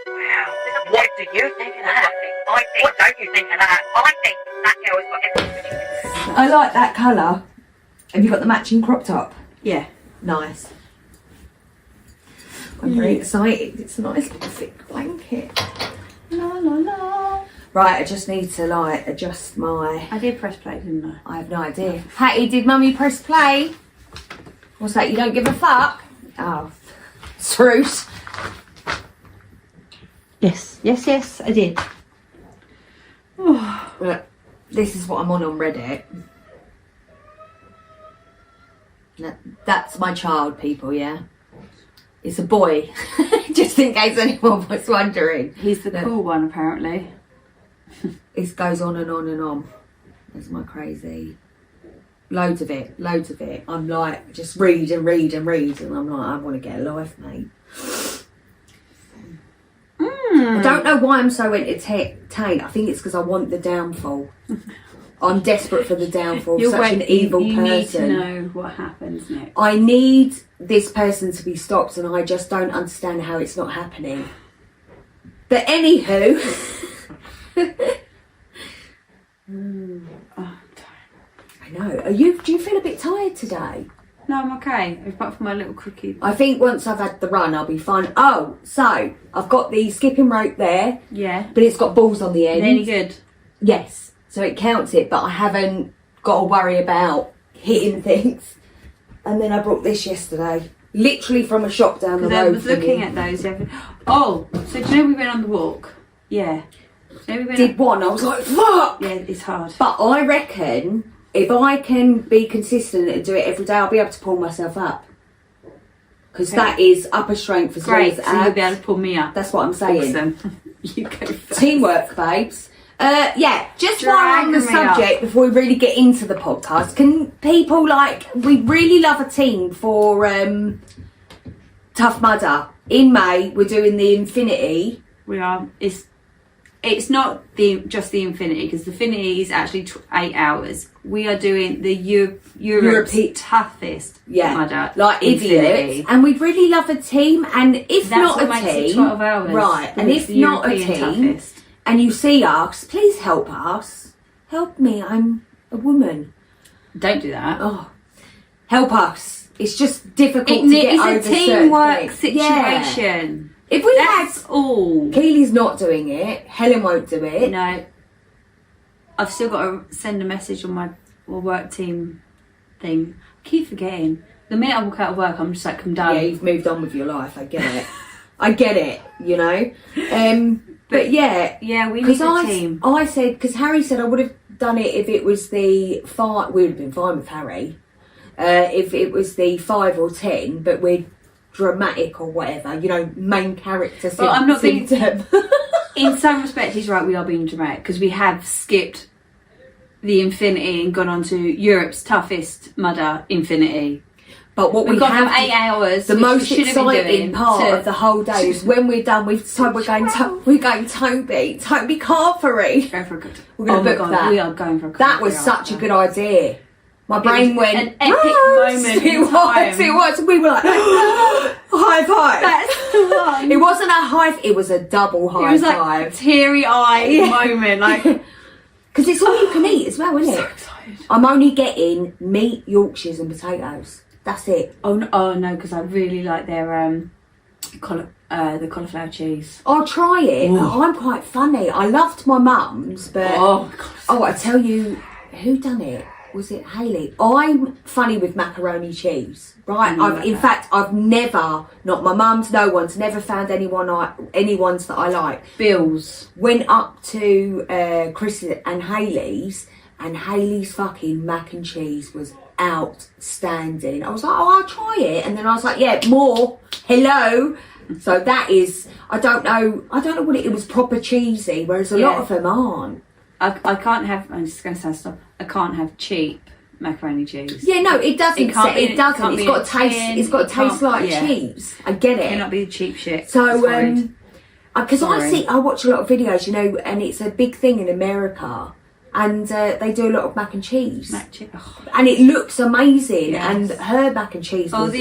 Wow. What do you think of that? What don't you think of that? I think that girl has got everything. I like that colour. Have you got the matching crop top? Yeah. Nice. I'm very excited. It's a nice little thick blanket. La la la. Right, I just need to like adjust my... I did press play, didn't I? I have no idea. Hattie, did Mummy press play? What's that? You don't give a fuck? Oh, Spruce. Yes, yes, yes, I did. Look, this is what I'm on Reddit. That's my child, people, yeah? It's a boy, just in case anyone was wondering. He's the cool one, apparently. It goes on and on and on. That's my crazy. Loads of it, loads of it. I'm like, just read and read and read, and I'm like, I want to get a life, mate. I don't know why I'm so entertained. I think it's because I want the downfall. I'm desperate for the downfall of such an evil person. You need to know what happens next. I need this person to be stopped, and I just don't understand how it's not happening. But anywho... I know. Do you feel a bit tired today? No, I'm okay. Apart from my little cookie. I think once I've had the run, I'll be fine. Oh, so I've got the skipping rope there. Yeah. But it's got balls on the end. Any good? Yes. So it counts it, but I haven't got to worry about hitting things. And then I brought this yesterday, literally from a shop down the road. I was looking at those. Oh, so do you know we went on the walk? Yeah. Did one. I was like, fuck. Yeah, it's hard. But I reckon if I can be consistent and do it every day, I'll be able to pull myself up. Because that is upper strength as well as abs. So you'll be able to pull me up. That's what I'm saying. Awesome. You go first. Teamwork, babes. Yeah, just while we're on the subject, before we really get into the podcast, can people we really love a team for Tough Mudder. In May, we're doing the Infinity. We are. It's not just the Infinity, because the Infinity is actually 8 hours. We are doing the Europe's toughest mudder, like idiots. And we'd really love a team. And if that's not a makes it team, 12 hours. Right? And if not a team, toughest. And you see us, please help us. Help me. I'm a woman. Don't do that. Oh, help us. It's just difficult to get over. It's a teamwork situation. If we That's all. Keely's not doing it. Helen won't do it. No. I've still got to send a message on my work team thing. I keep forgetting. The minute I walk out of work, I'm just like, I'm done. Yeah, you've moved on with your life. I get it. I get it, you know. But yeah. Yeah, we need a team. I said, because Harry said I would have done it if it was the 5. We would have been fine with Harry. If it was the 5 or 10, but we're dramatic or whatever, you know, main character symptom. Well, I'm not being... In some respect, he's right, we are being dramatic, because we have skipped the Infinity and gone on to Europe's toughest mudder Infinity. But what we've got 8 hours. The most exciting part of the whole day is when we're done. We're going Toby Carvery. Go for a good. We're going to book that. We are going for a good. That was such a good idea. My brain went an epic moment. It was. We were like high five. That's the one. It wasn't a high. It was a double high five. It was like teary-eyed moment, like because it's all you can eat as well, isn't it? So excited. I'm only getting meat, Yorkshires, and potatoes. That's it. Oh no, because I really like their the cauliflower cheese. I'll try it. I'm quite funny. I loved my mum's, but I tell you, who done it? Was it Hayley? I'm funny with macaroni cheese, right? I've never, not my mum's, no one's, never found anyone's that I like. Bill's. Went up to Chris and Hayley's fucking mac and cheese was outstanding. I was like, I'll try it. And then I was like, yeah, more. Hello. So that is, I don't know what it was, proper cheesy, whereas a lot of them aren't. I can't have, I'm just going to say stop, I can't have cheap macaroni cheese. Yeah, no, it doesn't. It's got to taste. It's got to taste like cheese. I get it. It cannot be the cheap shit. So, because I watch a lot of videos, you know, and it's a big thing in America, and they do a lot of mac and cheese, and it looks amazing. Yes. And her mac and cheese was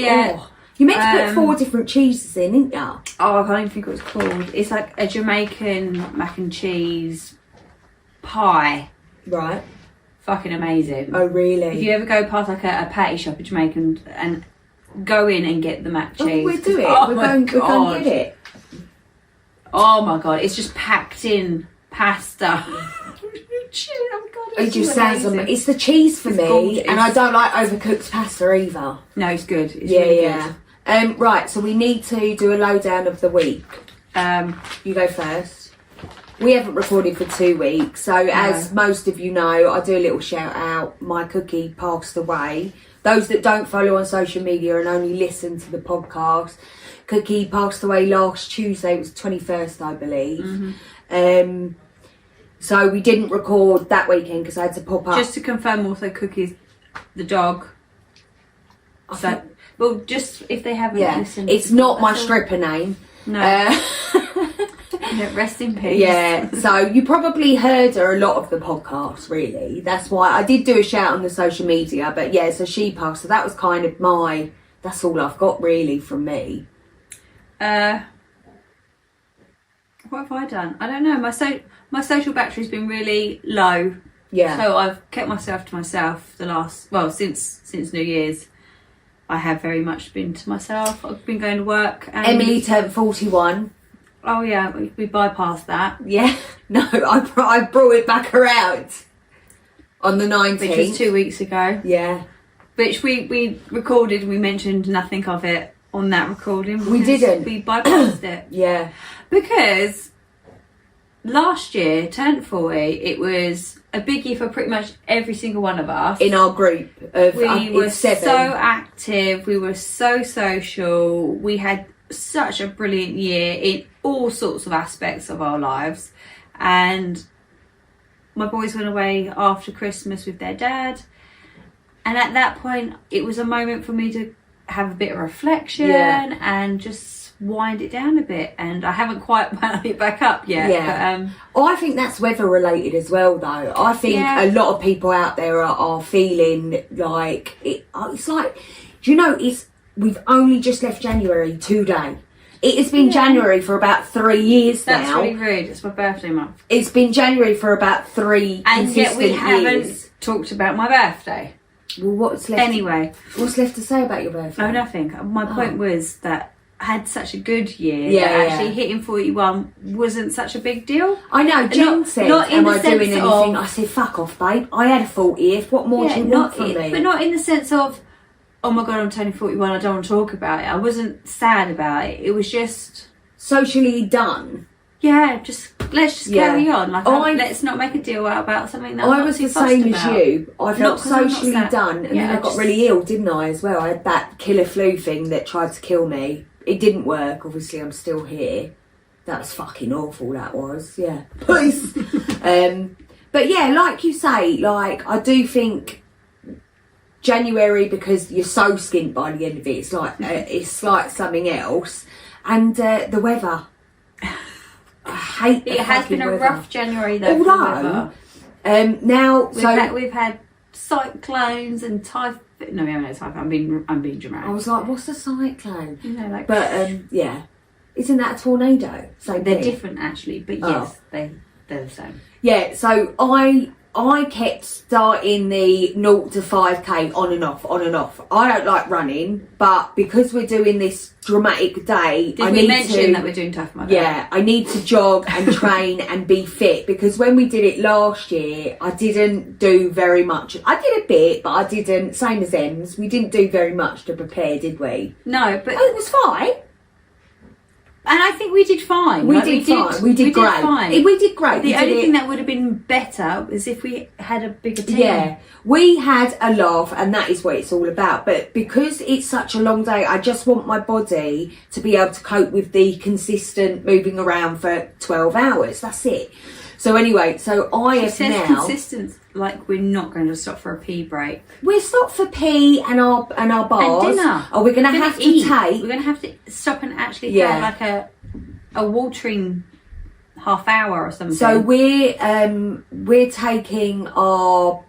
You meant to put 4 different cheeses in, didn't you? Oh, I can't even think what it's called. It's like a Jamaican mac and cheese pie. Right. Fucking amazing. Oh, really? If you ever go past like a patty shop, a Jamaican, and go in and get the mac cheese. Oh, we'll do it. Oh we're my going to God. get it. Oh my God, it's just packed in pasta. Oh God, It just sounds amazing. amazing. It's the cheese for It's me, gorgeous. and I don't like overcooked pasta either. No, it's good. It's really good. Right, so we need to do a lowdown of the week. You go first. We haven't recorded for 2 weeks, so as most of you know, I do a little shout out. My cookie passed away. Those that don't follow on social media and only listen to the podcast, Cookie passed away last Tuesday. It was 21st, I believe. So we didn't record that weekend because I had to pop up. Just to confirm, also Cookie's the dog. So, well, just if they haven't listened, it's not my stripper name. No. Yeah, rest in peace. Yeah, so you probably heard her a lot of the podcast, really. That's why I did do a shout on the social media, but yeah, so she passed. So that was kind of that's all I've got really from me. What have I done? I don't know. My social battery's been really low. Yeah. So I've kept myself to myself since New Year's. I have very much been to myself. I've been going to work. And Emily turned 41. Oh yeah, we bypassed that. Yeah. No, I brought it back around on the 19th. Which was 2 weeks ago. Yeah. Which we recorded and we mentioned nothing of it on that recording. We didn't. We bypassed it. Yeah. Because last year, turned 40, it was a big year for pretty much every single one of us. In our group of we were 7. so active, we were so social, we had such a brilliant year in all sorts of aspects of our lives. And my boys went away after Christmas with their dad. And at that point, it was a moment for me to have a bit of reflection and just wind it down a bit. And I haven't quite wound it back up yet. Yeah. But, I think that's weather related as well, though. I think a lot of people out there are feeling like it's like, do you know, we've only just left January today. It has been January for about 3 years now. That's really rude. It's my birthday month. It's been January for about 3 and consistent yet we haven't years. Talked about my birthday. Well, what's left? Anyway, what's left to say about your birthday? Oh, nothing. My point was that I had such a good year Yeah, that yeah. actually hitting 41 wasn't such a big deal. I know. Jen said, not in "Am the I sense doing anything?" of- I said, "Fuck off, babe. I had a 40th. What more do you want from me?" But not in the sense of, oh my God, I'm turning 41, I don't want to talk about it. I wasn't sad about it. It was just, Socially done. yeah, let's just carry on. Like, let's not make a deal out about something that I'm I not was too the fussed same about. as you. I felt Not 'cause I'm not socially sad. done, and Yeah, then I got just- really ill, didn't I? As well, I had that killer flu thing that tried to kill me. It didn't work. Obviously, I'm still here. That was fucking awful. That was, yeah. Peace. But yeah, like you say, like I do think January, because you're so skint by the end of it. It's like something else, and the weather. I hate the It has fucking been a weather. rough January though. for the Although, weather. now We've had cyclones and typhoon. No, we haven't had typhoon. I'm being dramatic. I was like, what's a cyclone? You know, like, But yeah, isn't that a tornado? Same they're thing. different actually, but yes, they're the same. Yeah, so I kept starting the 0 to 5k on and off. I don't like running, but because we're doing this dramatic day, Did we mention that we're doing Tough Mudder? Yeah, I need to jog and train and be fit, because when we did it last year, I didn't do very much. I did a bit, but I didn't, same as Ems, we didn't do very much to prepare, did we? No, but Oh, it was fine. and I think we did fine. We Like, did fine. We did great. fine. We did great. The We only did thing it- that would have been better was if we had a bigger team. Yeah, we had a laugh, and that is what it's all about. But because it's such a long day, I just want my body to be able to cope with the consistent moving around for 12 hours. That's it. So anyway, so I It have says now. consistent, like we're not going to stop for a pee break. We're stopped for pee and our bars. And dinner. Are we going to We're have to eat. take? We're going to have to stop and actually Yeah. have like a watering half hour or something. So we're taking our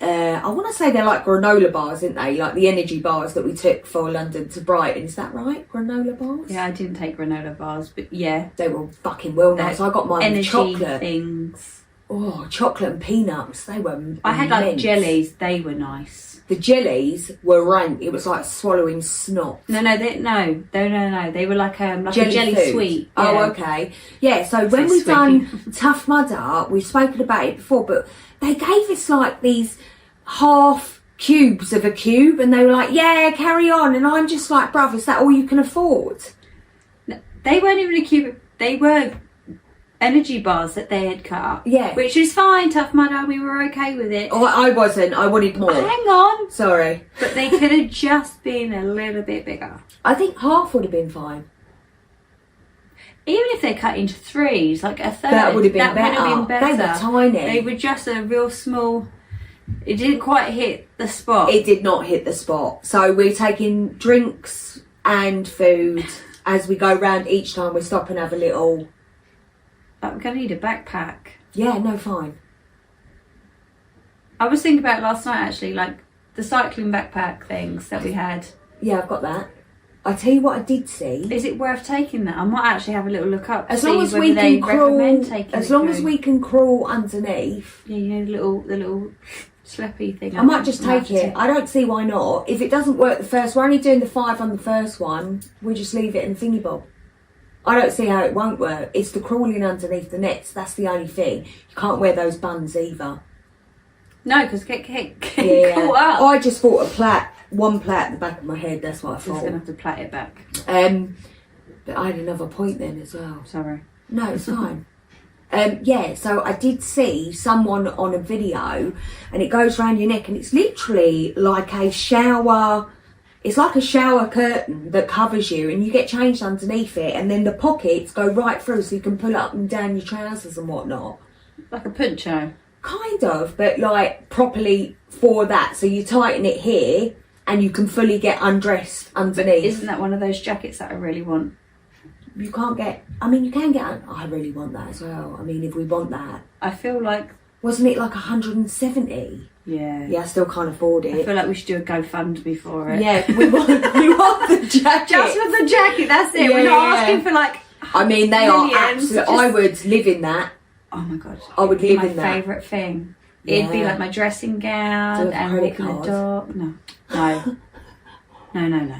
I want to say they're like granola bars, aren't they? Like the energy bars that we took for London to Brighton. Is that right? Granola bars? Yeah, I didn't take granola bars, but yeah. They were fucking well nice. I got mine with Energy chocolate. things. Oh, chocolate and peanuts. They were I had like immense. jellies. They were nice. The jellies were rank. It was like swallowing snot. No. They were like a jelly food. sweet. Oh, Yeah. okay. Yeah, so when we've done Tough Mudder, we've spoken about it before, but they gave us like these half cubes of a cube and they were like, yeah, carry on. And I'm just like, bruv, is that all you can afford? They weren't even a cube. They were energy bars that they had cut up. Yeah. Which is fine, Tough Mudder. We were okay with it. Oh, I wasn't. I wanted more. Hang on. Sorry. But they could have just been a little bit bigger. I think half would have been fine. Even if they cut into threes, like a third, That would have been that better. would have been better. They were tiny. They were just a real small. It didn't quite hit the spot. It did not hit the spot. So we're taking drinks and food as we go round each time. We stop and have a little. I'm gonna need a backpack. Yeah, no, fine. I was thinking about it last night actually, like the cycling backpack things that we had. Yeah, I've got that. I tell you what, I did see. Is it worth taking that? I might actually have a little look up. As to long see as whether we they can recommend crawl, taking as it long as through. we can crawl underneath. Yeah, you know the little slappy thing. I might just take it. I don't see why not. If it doesn't work the first, we're only doing the 5 on the first one. We just leave it in the thingy bob. I don't see how it won't work. It's the crawling underneath the nets. That's the only thing. You can't wear those buns either. No, because get Yeah. caught up. I just thought one plait at the back of my head. That's what I I'm just gonna thought. have to plait it back. But I had another point then as well. Sorry. No, it's fine. Yeah, so I did see someone on a video and it goes around your neck and it's literally like a shower. It's like a shower curtain that covers you and you get changed underneath it and then the pockets go right through so you can pull up and down your trousers and whatnot. Like a poncho. Kind of, but like properly for that. So you tighten it here and you can fully get undressed underneath. Isn't that one of those jackets that I really want? You can't get, I mean, you can get, I really want that as well. I mean, if we want that. I feel like... Wasn't it like 170? Yeah. Yeah, I still can't afford I it. feel like we should do a GoFundMe for it. Yeah, we want the jacket. Just for the jacket, that's it. Yeah, We're not yeah. asking for like... I mean, they are millions, absolute. just- I would live in that. Oh my God. I would It'd be live in my that. favourite thing. It'd be Yeah. like my dressing Do gown a and credit walking the card. dog. No. No.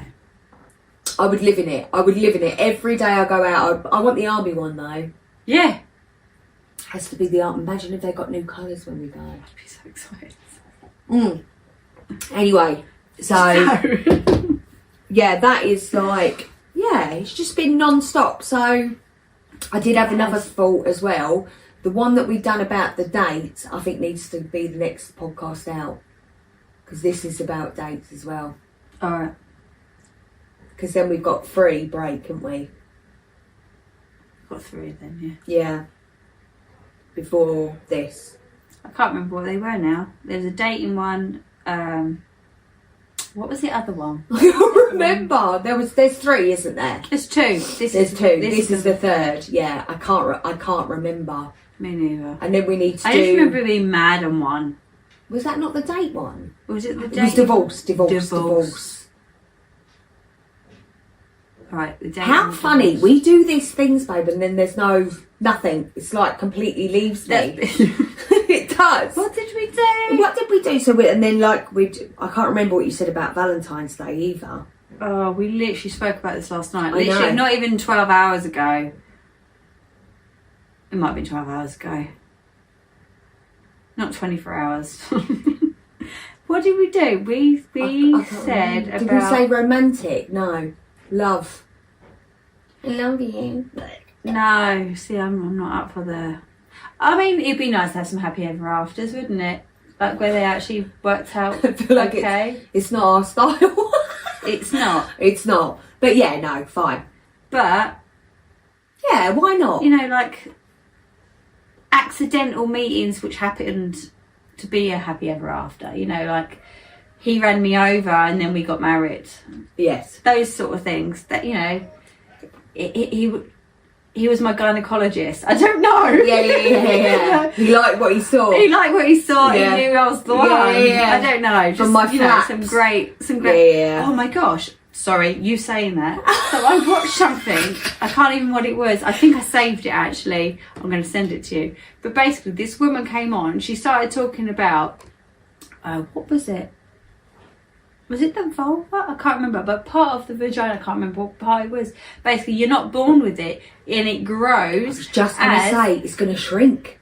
I would live in it. I would live in it. Every day I go out, I want the army one though. Yeah. Has to be the army. Imagine if they got new colours when we go. I'd be so excited. Anyway, so yeah, that is like, yeah, it's just been non-stop. So I did have another thought as well. The one that we've done about the dates, I think needs to be the next podcast out. Because this is about dates as well. Alright. Because then we've got free break, haven't we? Got 3 then, yeah. Yeah. Before this. I can't remember what they were now. There was a dating one. What was the other one? I don't remember. There's 3, isn't there? There's 2. There's 2. This is the 3rd. Yeah, I can't remember. Me neither. And then we need to I do. just remember being mad on one. Was that not the date one? Or was it the It dating? was divorce. Right, the dating. How funny. divorce. We do these things, babe, and then there's nothing. It's like completely leaves me. It does. What did we do? What did we do? And then like I can't remember what you said about Valentine's Day either. Oh, we literally spoke about this last night. I Literally, know. not even 12 hours ago. It might have been 12 hours ago. Not 24 hours. What did we do? We I can't said remember. Did about... we say romantic? No. Love. I love you. No, see, I'm not up for the... I mean, it'd be nice to have some happy ever afters, wouldn't it? Like where they actually worked out I feel like okay. it's not our style. It's not. It's not. But yeah, no, fine. But, Yeah, why not? you know, like accidental meetings which happened to be a happy ever after. You know, like he ran me over and then we got he Yes. those sort of things that, you know, he he was my gynecologist. I don't know. Yeah. He liked what he saw. He liked what he saw. Yeah. He knew I was the one. I don't know. Just, From my flaps. some great. Yeah. Oh my gosh. Sorry, you saying that. So I watched something. I can't even what it was. I think I saved it actually. I'm going to send it to you. But basically, this woman came on. She started talking about what was it? Was it the vulva? I can't remember. But part of the vagina, I can't remember what part it was. Basically, you're not born with it, and it grows. I was just going to say it's going to shrink.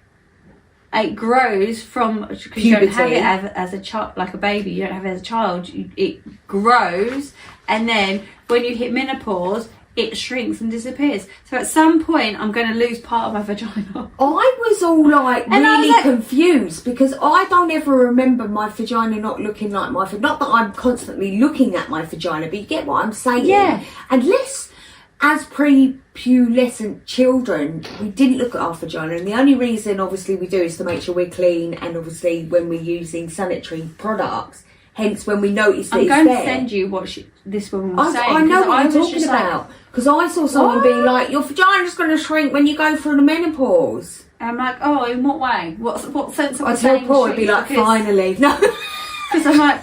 It grows from, because you don't have it as a child, like a baby. You don't have it as a child. It grows, and then when you hit menopause, it shrinks and disappears. So at some point, I'm going to lose part of my vagina. I was all like really confused because I don't ever remember my vagina not looking like my vagina. Not that I'm constantly looking at my vagina, but you get what I'm saying. Yeah. Unless, as pre-pubescent children, we didn't look at our vagina, and the only reason obviously we do is to make sure we're clean, and obviously when we're using sanitary products. Hence, when we notice that I'm it's going there. to send you what this woman was saying. I know what you're talking like, about. Because I saw someone being like, your vagina's going to shrink when you go through the menopause. And I'm like, oh, in what way? What sense of I tell Paul, he'd be like, finally. No. Because I'm like,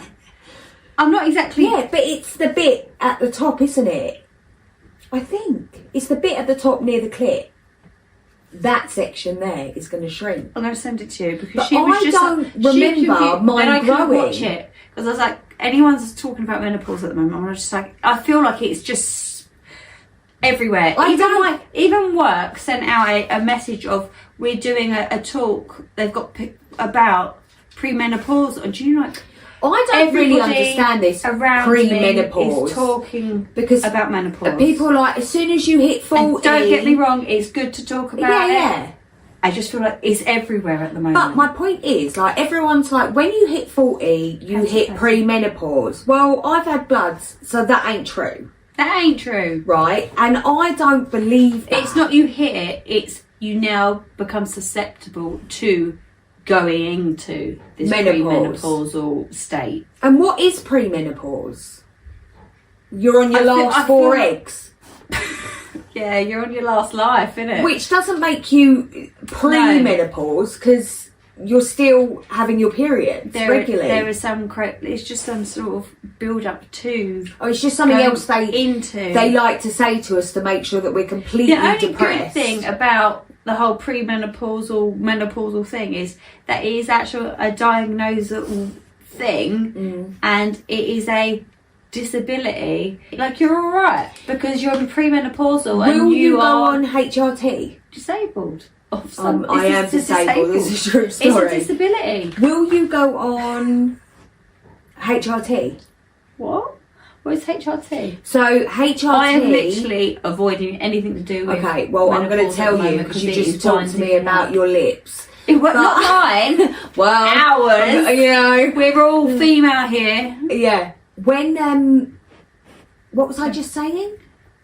I'm not exactly... Yeah, but it's the bit at the top, isn't it? I think. It's the bit at the top near the clit. That section there is going to shrink. I'm going to send it to you because But she was I just... don't remember mine I couldn't growing. watch it. Because I was like, anyone's talking about menopause at the moment, I'm just like, I feel like it's just everywhere. Even work sent out a message of, we're doing a talk they've got about premenopause. And do you know, like, I don't really understand this around pre-menopause. Is talking because about menopause. People are like, as soon as you hit 40... And don't get me wrong, it's good to talk about it. Yeah. I just feel like it's everywhere at the moment. But my point is, like, everyone's like, when you hit 40, you hit pre-menopause. Well, I've had bloods, so that ain't true. That ain't true. Right? And I don't believe that. It's not you hit it, it's you now become susceptible to going into this premenopausal state. And what is premenopause? You're on your last four eggs. Yeah, you're on your last life, innit? Which doesn't make you pre-menopause because you're still having your periods regularly. There is it's just some sort of build up to... Oh, it's just something else they like to say to us to make sure that we're completely depressed. The only good thing about the whole menopausal thing is that it is actually a diagnosable thing and it is a disability. Like, you're alright because you're premenopausal and you go are on HRT? Disabled. I am disabled. This is a true story. It's a disability. Will you go on HRT? What? What is HRT? So HRT... I am literally avoiding anything to do with... Okay, well, I'm going to tell you because you just talked to me about your lips. Not mine. Well... Ours. You know. We're all female here. Yeah. When... what was I just saying?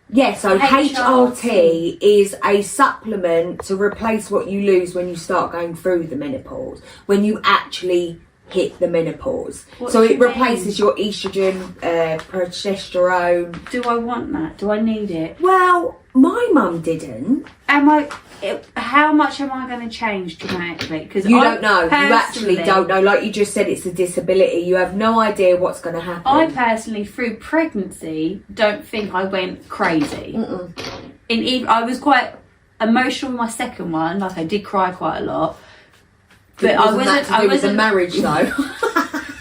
Yeah, so HRT is a supplement to replace what you lose when you start going through the menopause. When you actually hit the menopause. So it replaces your estrogen, progesterone. Do I want that? Do I need it? Well, my mum didn't. How much am I going to change dramatically? Because you don't know. You actually don't know. Like you just said, it's a disability. You have no idea what's going to happen. I personally, through pregnancy, don't think I went crazy. I was quite emotional with my second one. Like, I did cry quite a lot. But I wasn't a marriage though.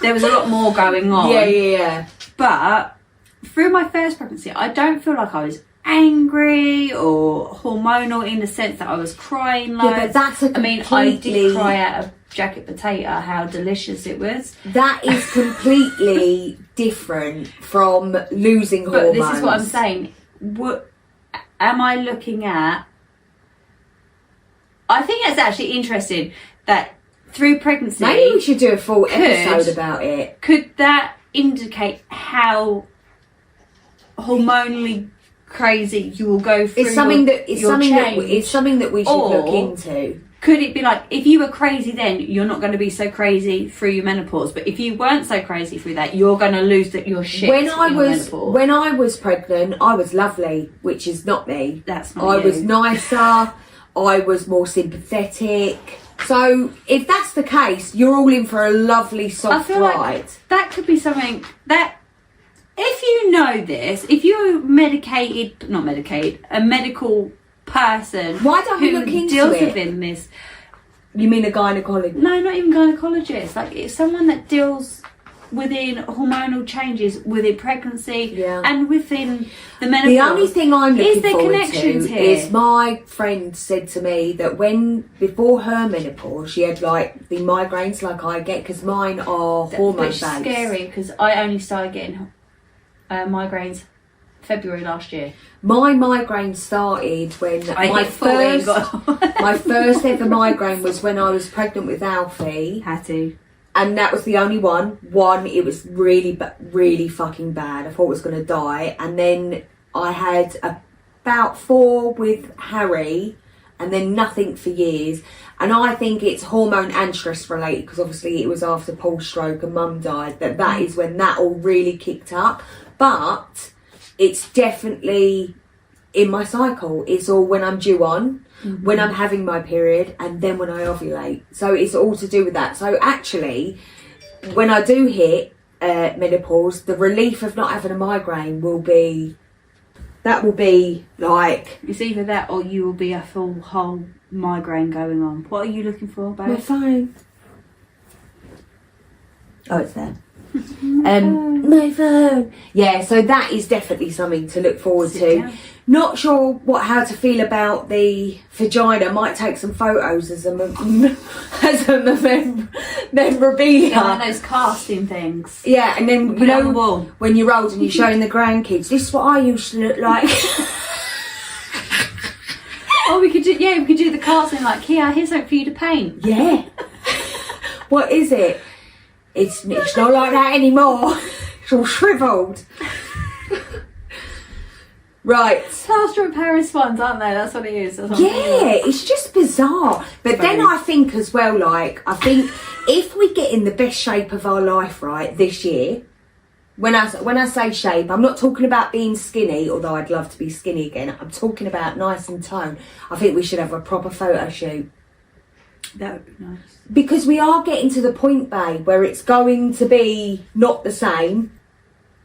There was a lot more going on. Yeah. But through my first pregnancy, I don't feel like I was angry or hormonal in the sense that I was crying loads. Yeah, but that's I did cry out of jacket potato how delicious it was. That is completely different from losing hormones. But this is what I'm saying. What am I looking at? I think it's actually interesting that through pregnancy... Maybe we should do a full episode about it. Could that indicate how hormonally crazy you will go through? It's something that we should look into. could it be like, if you were crazy then, you're not going to be so crazy through your menopause, but if you weren't so crazy through that, you're going to lose your shit when menopause. I was pregnant, I was lovely, which is not me. That's not I you. was nicer. I was more sympathetic. So if that's the case, you're all in for a lovely soft ride. Like that could be something that, if you know this, if you're a medical person, why don't we look who into deals it? within this. You mean a gynaecologist? No, not even gynecologist. Like, it's someone that deals within hormonal changes within pregnancy and within the menopause. The only thing I'm looking forward connections to here? is my friend said to me that before her menopause, she had like the migraines like I get, because mine are hormone based. It's scary because I only started getting migraines February last year. My migraine started when my first ever migraine was when I was pregnant with Alfie. Hattie. And that was the only one. It was really fucking bad. I thought I was going to die. And then I had about 4 with Harry, and then nothing for years. And I think it's hormone and stress related, because obviously it was after Paul's stroke and Mum died, that is when that all really kicked up. But it's definitely in my cycle. It's all when I'm due on, when I'm having my period, and then when I ovulate. So it's all to do with that. So actually, when I do hit menopause, the relief of not having a migraine will be like... It's either that or you will be a full whole migraine going on. What are you looking for, babe? My phone. Oh, it's there. My phone. Yeah, so that is definitely something to look forward to. Down. Not sure how to feel about the vagina. Might take some photos as a memorabilia. Yeah, one of those casting things. Yeah, and then Put it on the wall. when you're old and you're showing the grandkids, this is what I used to look like. Oh, we could do the casting like, here, here's something for you to paint. Yeah. What is it? It's not like that anymore. It's all shriveled. Right. Plaster of Paris ones, aren't they? That's what it is. It's just bizarre. But then I think as well, I think if we get in the best shape of our life, right, this year, when I say shape, I'm not talking about being skinny, although I'd love to be skinny again. I'm talking about nice and toned. I think we should have a proper photo shoot. That would be nice. Because we are getting to the point, babe, where it's going to be not the same.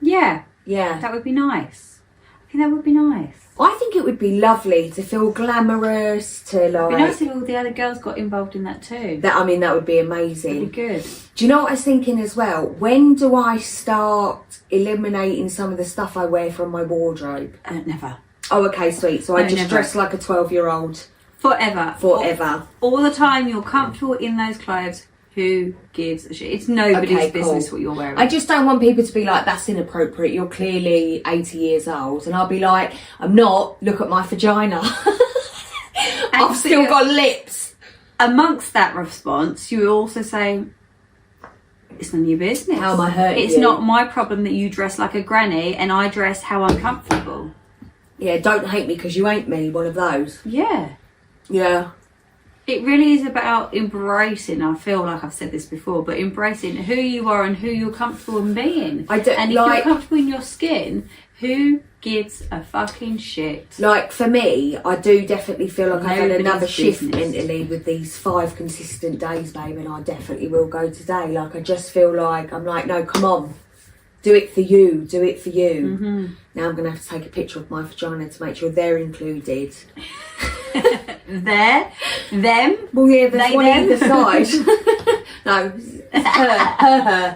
Yeah. Yeah. That would be nice. I think that would be nice. I think it would be lovely to feel glamorous, to It'd be nice if all the other girls got involved in that too. that would be amazing. It'd be good. Do you know what I was thinking as well? When do I start eliminating some of the stuff I wear from my wardrobe? Never. Oh, okay, sweet. So I just never. dress like a 12-year-old Forever. forever. All the time you're comfortable in those clothes. Who gives a shit? It's nobody's Okay, cool. business what you're wearing. I just don't want people to be like, that's inappropriate. You're clearly 80 years old. And I'll be like, I'm not. Look at my vagina. I've still got lips. Amongst that response, you also say, it's none of your business. How am I hurting It's you? not my problem that you dress like a granny and I dress how I'm comfortable. Yeah, don't hate me because you ain't me. One of those. Yeah. Yeah. It really is about embracing, I feel like I've said this before, but embracing who you are and who you're comfortable in being. I don't, and if you're comfortable in your skin, who gives a fucking shit? Like, for me, I do definitely feel like I've had Nobody's another shift business. mentally with these 5 consistent days, babe, and I definitely will go today. Like, I just feel like, I'm like, no, come on. Do it for you. Do it for you. Mm-hmm. Now I'm going to have to take a picture of my vagina to make sure they're included. Them? Well, yeah, there's They, one them? either side. No,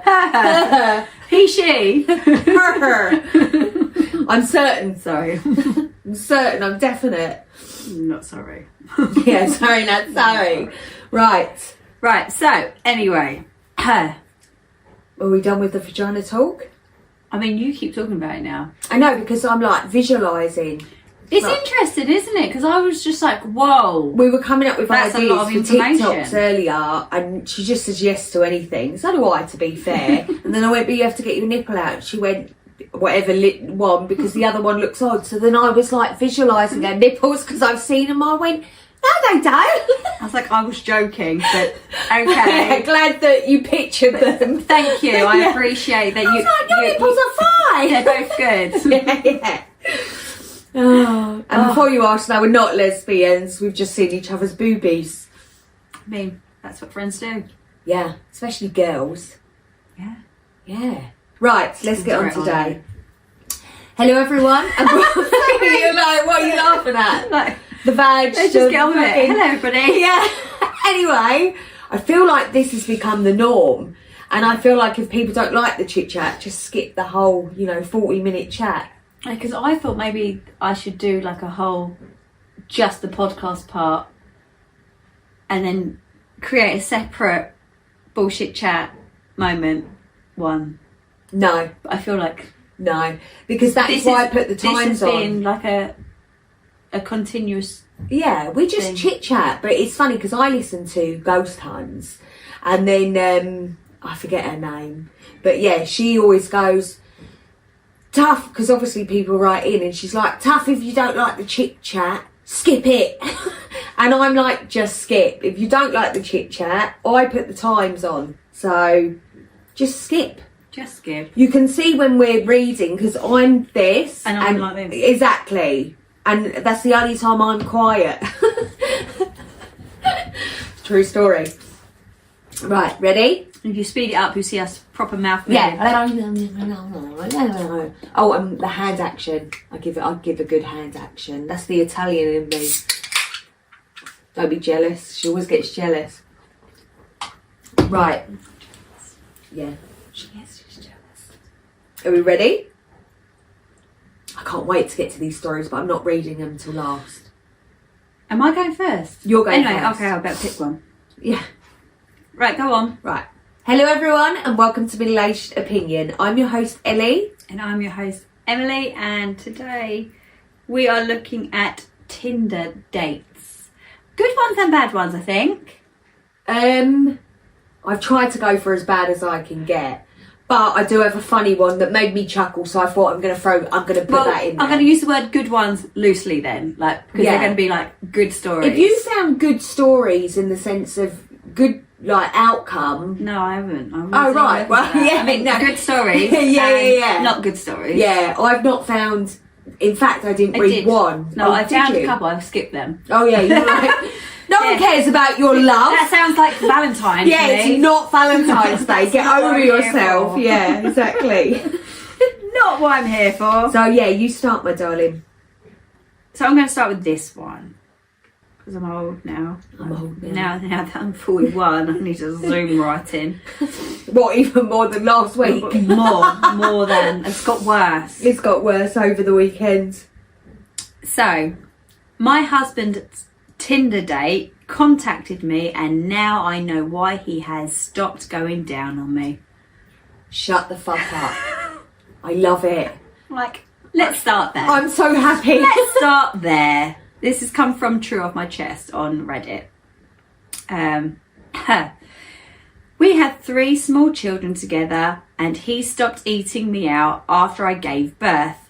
her. He, she. Her. I'm certain. Sorry. I'm certain. I'm definite. Not sorry. Yeah, sorry, not sorry. Right. Right, so, anyway. Are we done with the vagina talk? I mean, you keep talking about it now. I know, because I'm like visualising. It's Like, interesting, isn't it? Because I was just like, whoa. we were coming up with That's a ideas lot of for information. TikToks earlier, and she just says yes to anything. So do I, to be fair. And then I went, but you have to get your nipple out. She went, whatever one, because the other one looks odd. So then I was like visualising her nipples because I've seen them. I went, No, they don't. I was like, I was joking, but okay. Glad that you pictured them. Thank you. I appreciate that. I was like, your nipples are fine. They're both good. Yeah. Oh. And before you ask, no, we're not lesbians. We've just seen each other's boobies. I mean, that's what friends do. Yeah, especially girls. Yeah. Yeah. Right, let's get on Right on. today. Hello, everyone. And you're like, what are you laughing at? Like, The vag. let's just get on with it. Hello, everybody. Yeah. Anyway, I feel like this has become the norm. And I feel like if people don't like the chit chat, just skip the whole, 40-minute chat. Because I thought maybe I should do like a whole, just the podcast part, and then create a separate bullshit chat moment one. No, But I feel like no. Because that is why I put the times this has on. been like a continuous. Yeah, we just thing. chit chat, but it's funny because I listen to Ghost Huns, and then I forget her name, but yeah, she always goes tough because obviously people write in, and she's like, tough if you don't like the chit chat, skip it. And I'm like, just skip. If you don't like the chit chat, I put the times on, so just skip. Just skip. You can see when we're reading because I'm this And I'm like this. Exactly. And that's the only time I'm quiet. True story. Right, ready? If you speed it up, you see us proper mouth moving. Yeah. Oh, the hand action. I'd give a good hand action. That's the Italian in me. Don't be jealous. She always gets jealous. Right. Yeah. She gets jealous. Are we ready? I can't wait to get to these stories, but I'm not reading them till last. Am I going first? You're going anyway, first. okay, I better pick one. Yeah. Right, go on. Right. Hello, everyone, and welcome to Middle Aged Opinion. I'm your host, Ellie. And I'm your host, Emily, and today we are looking at Tinder dates. Good ones and bad ones, I think. I've tried to go for as bad as I can get, but I do have a funny one that made me chuckle, so I thought I'm going to put that in there. I'm going to use the word good ones loosely then, like, because they're going to be like good stories. If you found good stories in the sense of good, like, outcome. No, I haven't. Oh, right. Well, yeah. I mean, no. good stories. Yeah. Not good stories. Yeah, I've not found. In fact, I didn't read one. No, I did found you? a couple. I've skipped them. Oh yeah, you're like, no one cares about your love. That sounds like Valentine's. Yeah, to me. it's not Valentine's Day. Get not what over I'm here yourself. for. Yeah, exactly. Not what I'm here for. So yeah, you start, my darling. So I'm going to start with this one. Because I'm old now. I'm old now. Now that I'm 41, I need to zoom right in. What, even more than last week? More than. It's got worse. It's got worse over the weekend. So, my husband's Tinder date contacted me, and now I know why he has stopped going down on me. Shut the fuck up. I love it. Like, let's start there. I'm so happy. Let's start there. This has come from True Off My Chest on Reddit. We had 3 small children together, and he stopped eating me out after I gave birth.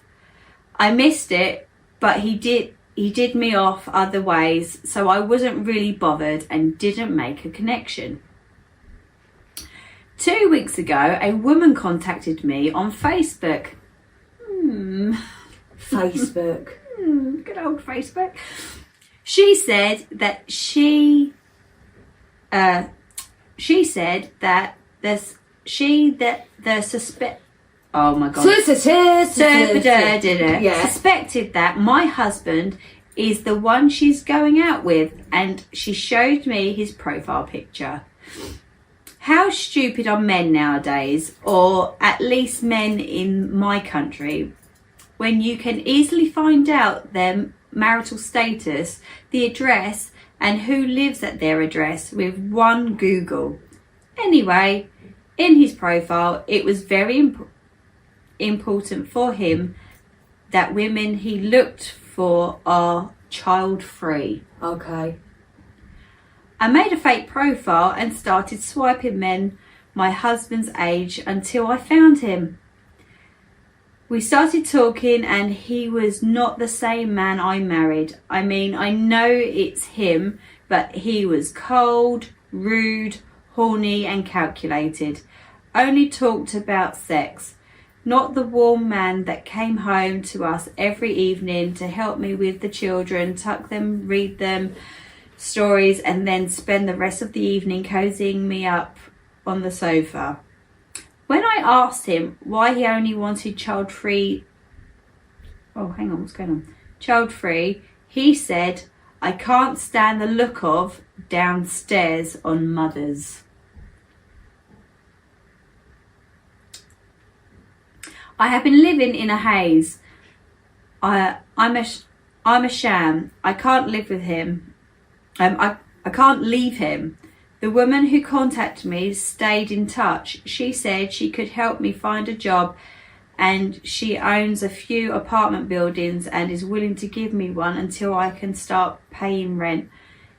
I missed it, but he did me off other ways, so I wasn't really bothered and didn't make a connection. 2 weeks ago, a woman contacted me on Facebook. Facebook. Good old Facebook. She said that the suspect. Oh my god. Yeah. Suspected that my husband is the one she's going out with, and she showed me his profile picture. How stupid are men nowadays, or at least men in my country, when you can easily find out their marital status, the address, and who lives at their address with one Google. Anyway, in his profile, it was very important for him that women he looked for are child-free. Okay. I made a fake profile and started swiping men my husband's age until I found him. We started talking and he was not the same man I married. I mean, I know it's him, but he was cold, rude, horny and calculated. Only talked about sex. Not the warm man that came home to us every evening to help me with the children, tuck them, read them stories and then spend the rest of the evening cozying me up on the sofa. When I asked him why he only wanted child-free, child-free, he said, I can't stand the look of downstairs on mothers. I have been living in a haze. I'm a sham. I can't live with him. I can't leave him. The woman who contacted me stayed in touch. She said she could help me find a job and she owns a few apartment buildings and is willing to give me one until I can start paying rent.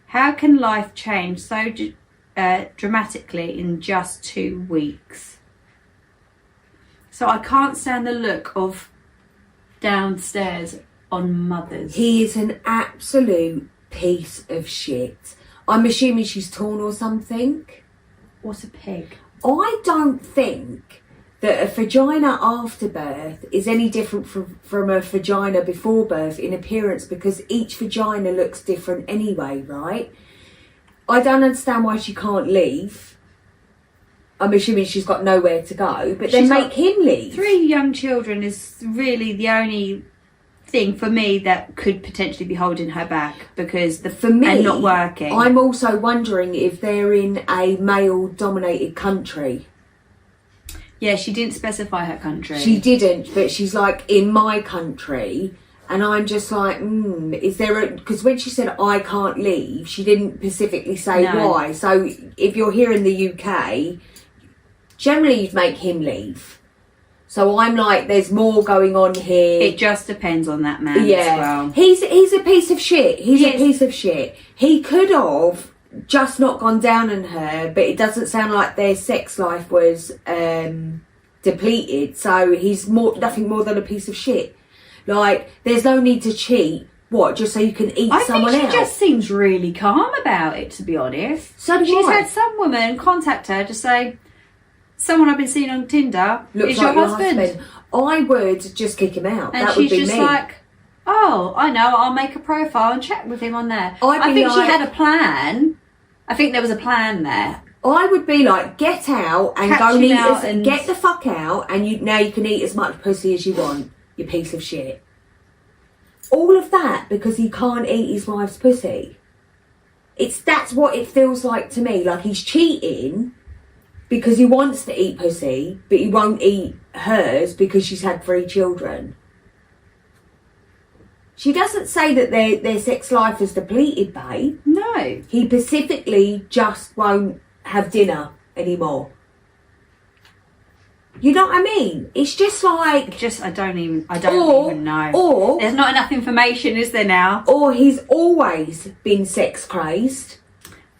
How can life change so dramatically in just 2 weeks? So I can't stand the look of downstairs on mothers. He is an absolute piece of shit. I'm assuming she's torn or something. What's a pig? I don't think that a vagina after birth is any different from a vagina before birth in appearance, because each vagina looks different anyway, right? I don't understand why she can't leave. I'm assuming she's got nowhere to go, but then make him leave. 3 young children is really the only thing for me that could potentially be holding her back, because for me, and not working. I'm also wondering if they're in a male-dominated country. Yeah, she didn't specify her country. She didn't, but she's like, in my country, and I'm just like, is there a... Because when she said, I can't leave, she didn't specifically say why. So if you're here in the UK, generally you'd make him leave. So I'm like, there's more going on here. It just depends on that man as well. He's a piece of shit. He's a piece of shit. He could have just not gone down on her, but it doesn't sound like their sex life was depleted. So he's nothing more than a piece of shit. Like, there's no need to cheat. What, just so you can eat someone else? I think she just seems really calm about it, to be honest. So she's had some woman contact her to say, someone I've been seeing on Tinder is like your husband. I would just kick him out. And that would be she's just me. like, oh, I know, I'll make a profile and check with him on there. I think she had a plan. I think there was a plan there. I would be like, get out and Catch go him eat. out and- Get the fuck out, and now you can eat as much pussy as you want. You piece of shit. All of that because he can't eat his wife's pussy. That's what it feels like to me. Like he's cheating because he wants to eat pussy, but he won't eat hers because she's had 3 children. She doesn't say that their sex life is depleted, babe. No. He specifically just won't have dinner anymore. You know what I mean? It's just like... I don't even know. Or... There's not enough information, is there now? Or he's always been sex crazed.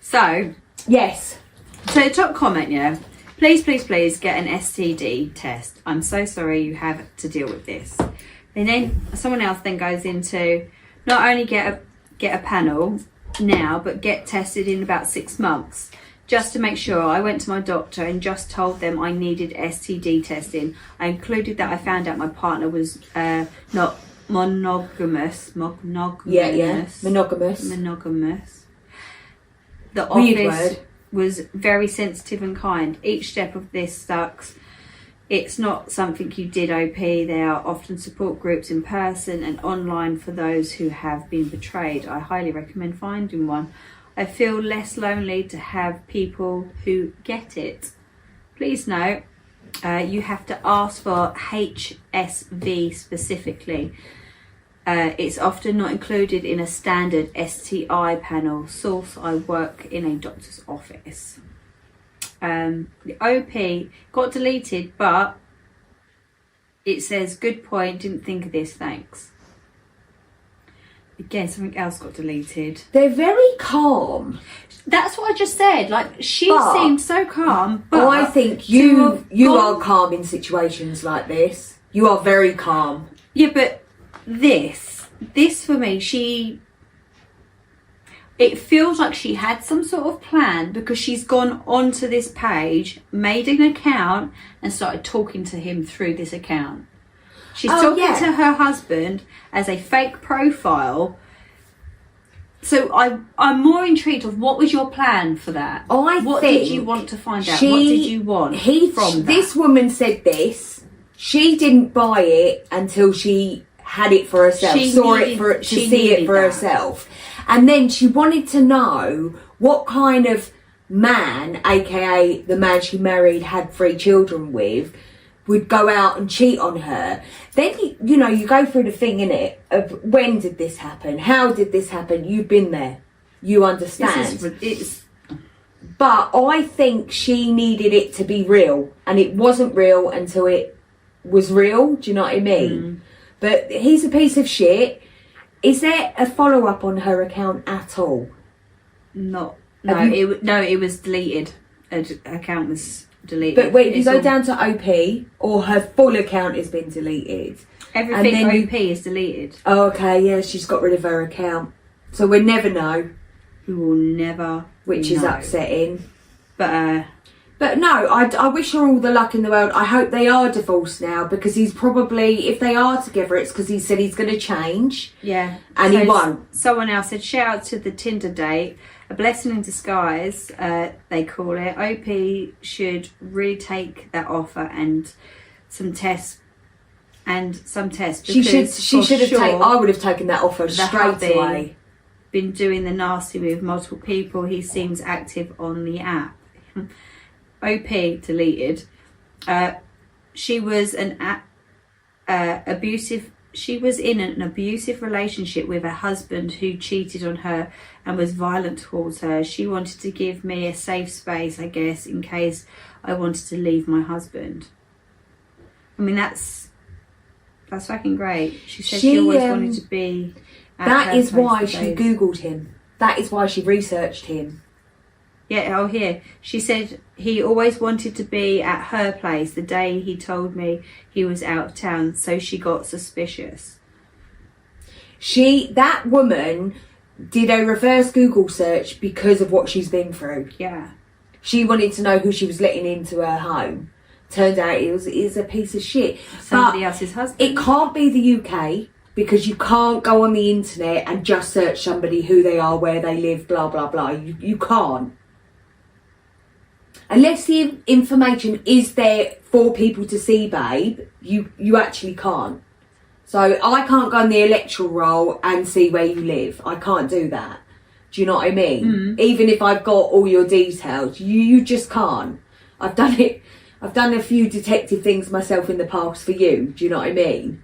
So... Yes. So top comment, yeah. Please, please, please get an STD test. I'm so sorry you have to deal with this. And then someone else then goes into not only get a panel now, but get tested in about 6 months. Just to make sure, I went to my doctor and just told them I needed STD testing. I included that I found out my partner was not monogamous. Yeah. Monogamous. The Weird office word. was very sensitive and kind. Each step of this sucks. It's not something you did OP. There are often support groups in person and online for those who have been betrayed. I highly recommend finding one. I feel less lonely to have people who get it. Please note, you have to ask for HSV specifically. It's often not included in a standard STI panel. Source, I work in a doctor's office. The OP got deleted, but it says, good point, didn't think of this, thanks. Again, something else got deleted. They're very calm. That's what I just said. Like, she seemed so calm. But I think you are calm in situations like this. You are very calm. Yeah, but this for me, it feels like she had some sort of plan, because she's gone onto this page, made an account, and started talking to him through this account. She's talking to her husband as a fake profile. So I'm more intrigued of, what was your plan for that? What did you want to find out? What did you want from that? This woman said this. She didn't buy it until she had it for herself, to see it for herself. And then she wanted to know what kind of man, aka the man she married, had 3 children with, would go out and cheat on her. Then, you go through the thing, innit, of when did this happen? How did this happen? You've been there. You understand. But I think she needed it to be real. And it wasn't real until it was real. Do you know what I mean? But he's a piece of shit. Is there a follow-up on her account at all? No, it was deleted. Her account was deleted. But wait, you go down to OP, or her full account has been deleted? Everything OP is deleted. Oh, okay, yeah, she's got rid of her account. So we'll never know. We will never Which is upsetting. But no, I wish her all the luck in the world. I hope they are divorced now, because he's probably, if they are together, it's because he said he's going to change. Yeah. And he won't. Someone else said, shout out to the Tinder date. A blessing in disguise, they call it. OP should really take that offer and some tests. She should have taken. I would have taken that offer straight away. Been doing the nasty with multiple people. He seems active on the app. OP deleted. She was abusive. She was in an abusive relationship with a husband who cheated on her and was violent towards her. She wanted to give me a safe space, I guess, in case I wanted to leave my husband. I mean, that's fucking great. She said she always wanted to be. That is why she Googled him. That is why she researched him. Yeah, here. She said he always wanted to be at her place the day he told me he was out of town, so she got suspicious. That woman did a reverse Google search because of what she's been through. Yeah. She wanted to know who she was letting into her home. Turned out it is a piece of shit. Somebody else's husband. It can't be the UK, because you can't go on the internet and just search somebody, who they are, where they live, blah, blah, blah. You can't. Unless the information is there for people to see, babe, you actually can't. So I can't go on the electoral roll and see where you live. I can't do that. Do you know what I mean? Even if I've got all your details, you just can't. I've done it. I've done a few detective things myself in the past for you. Do you know what I mean?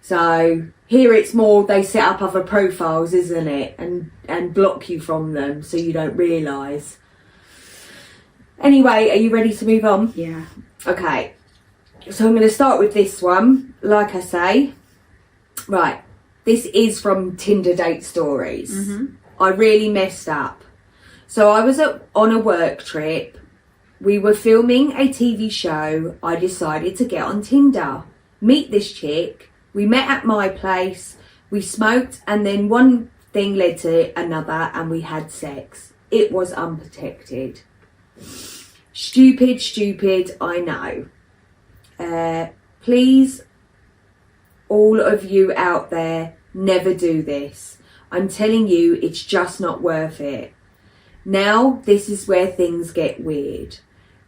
So here it's more they set up other profiles, isn't it? And block you from them so you don't realise. Anyway, are you ready to move on? Yeah. Okay. So I'm going to start with this one. Like I say. Right. This is from Tinder Date Stories. I really messed up. So I was on a work trip. We were filming a TV show. I decided to get on Tinder. Meet this chick. We met at my place. We smoked, and then one thing led to another, and we had sex. It was unprotected. Stupid, I know. Please, all of you out there, never do this. I'm telling you, it's just not worth it. Now, this is where things get weird.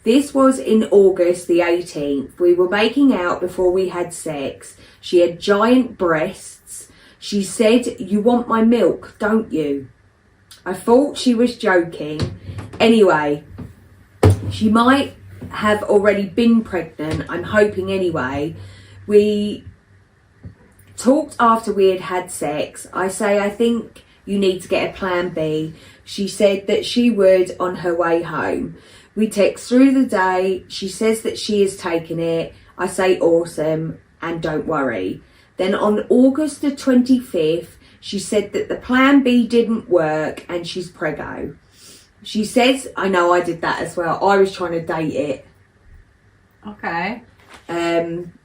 This was in August the 18th. We were making out before we had sex. She had giant breasts. She said, "You want my milk, don't you?" I thought she was joking. Anyway, she might have already been pregnant. I'm hoping anyway. We talked after we had had sex. I say, I think you need to get a plan B. She said that she would on her way home. We text through the day. She says that she is taking it. I say awesome and don't worry. Then on August the 25th, she said that the plan B didn't work and she's preggo. She says, I know I did that as well. I was trying to date it. Okay.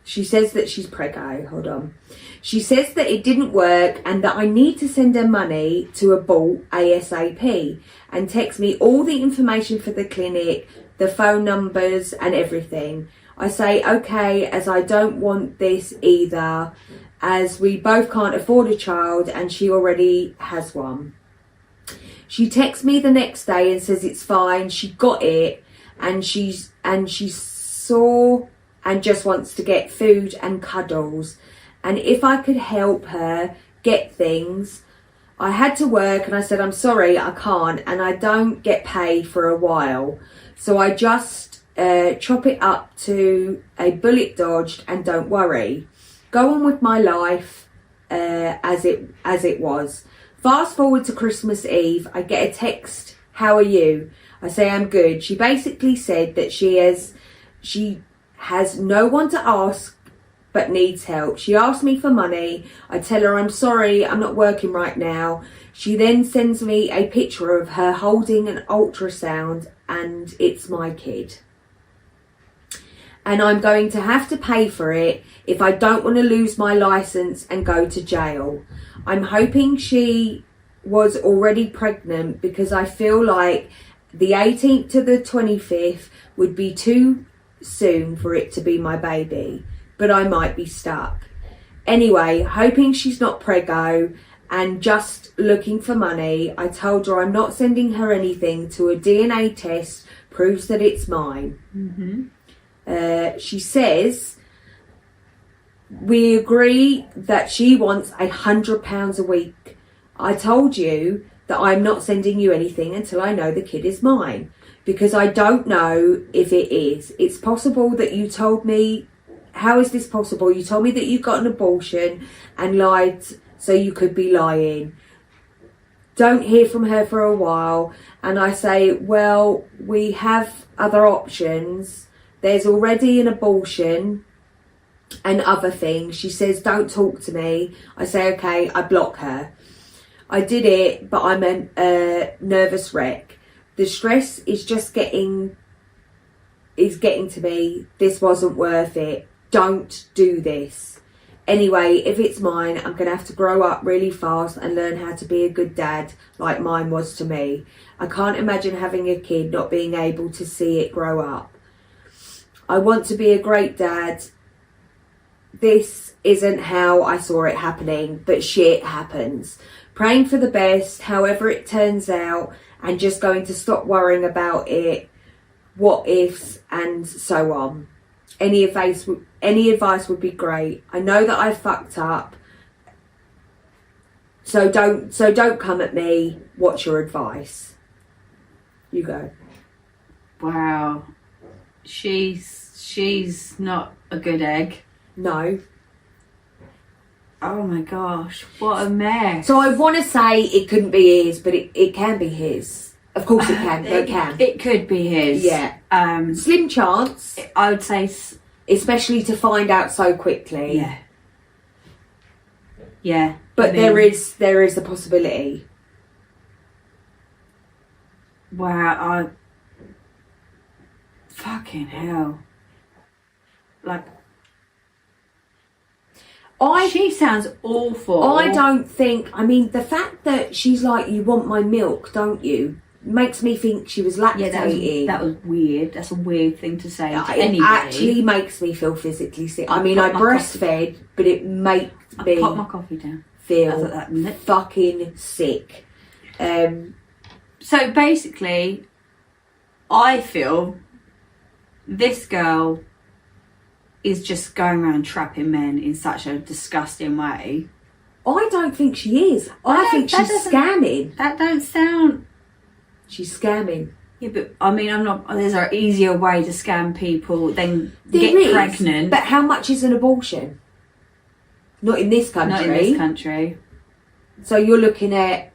She says that she's preggo. Hold on. She says that it didn't work and that I need to send her money to abort ASAP and text me all the information for the clinic, the phone numbers and everything. I say, okay, as I don't want this either, as we both can't afford a child and she already has one. She texts me the next day and says it's fine, she got it, and she saw and just wants to get food and cuddles. And if I could help her get things, I had to work and I said, I'm sorry, I can't, and I don't get paid for a while. So I just chop it up to a bullet dodged and don't worry. Go on with my life as it was. Fast forward to Christmas Eve, I get a text, how are you? I say, I'm good. She basically said that she has no one to ask but needs help. She asked me for money. I tell her I'm sorry, I'm not working right now. She then sends me a picture of her holding an ultrasound and it's my kid. And I'm going to have to pay for it if I don't want to lose my license and go to jail. I'm hoping she was already pregnant because I feel like the 18th to the 25th would be too soon for it to be my baby, but I might be stuck. Anyway, hoping she's not preggo and just looking for money, I told her I'm not sending her anything till a DNA test proves that it's mine. She says we agree that she wants £100 a week. I told you that I'm not sending you anything until I know the kid is mine, because I don't know if it is. It's possible that you told me. How is this possible? You told me that you got an abortion and lied, so you could be lying. Don't hear from her for a while. And I say, well, we have other options. There's already an abortion and other things. She says, don't talk to me. I say, okay, I block her. I did it, but I'm a nervous wreck. The stress is just getting to me. This wasn't worth it. Don't do this. Anyway, if it's mine, I'm going to have to grow up really fast and learn how to be a good dad like mine was to me. I can't imagine having a kid not being able to see it grow up. I want to be a great dad. This isn't how I saw it happening, but shit happens. Praying for the best, however it turns out, and just going to stop worrying about it, what ifs, and so on. Any advice would be great. I know that I fucked up, so don't come at me. What's your advice? You go. Wow, she's not a good egg. No. Oh my gosh, what a mess. So I want to say it couldn't be his, but it can be his. Of course it can. It can. It could be his. Yeah. Slim chance. I would say. Especially to find out so quickly. Yeah. Yeah. But I mean, there is a possibility. Wow. Fucking hell. Like. She sounds awful. I don't think. I mean, the fact that she's like, you want my milk, don't you? Makes me think she was lactating. Yeah, that was weird. That's a weird thing to say to anybody. It actually makes me feel physically sick. I mean, I breastfed, but it makes me pop my coffee down. Feel fucking sick. So basically, I feel this girl is just going around trapping men in such a disgusting way. I don't think she is. I think she's scamming. That don't sound... She's scamming. Yeah, but I mean, I'm not... There's an easier way to scam people than get pregnant. But how much is an abortion? Not in this country. Not in this country. So you're looking at...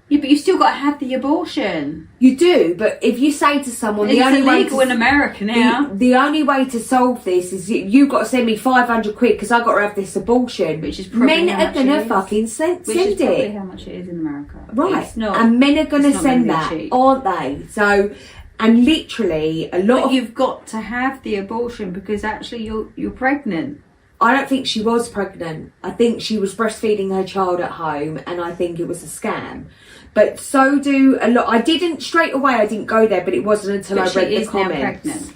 Yeah, but you still got to have the abortion. You do, but if you say to someone... It's illegal in America now. The only way to solve this is you've got to send me 500 quid because I've got to have this abortion. Which is probably men are going to fucking send it. Which is probably how much it is in America. Right. And men are going to send that, aren't they? So And literally, a lot But of... you've got to have the abortion because actually you're pregnant. I don't think she was pregnant. I think she was breastfeeding her child at home, and I think it was a scam. But so do a lot. I didn't straight away. I didn't go there, but it wasn't until I read the comments. Now pregnant.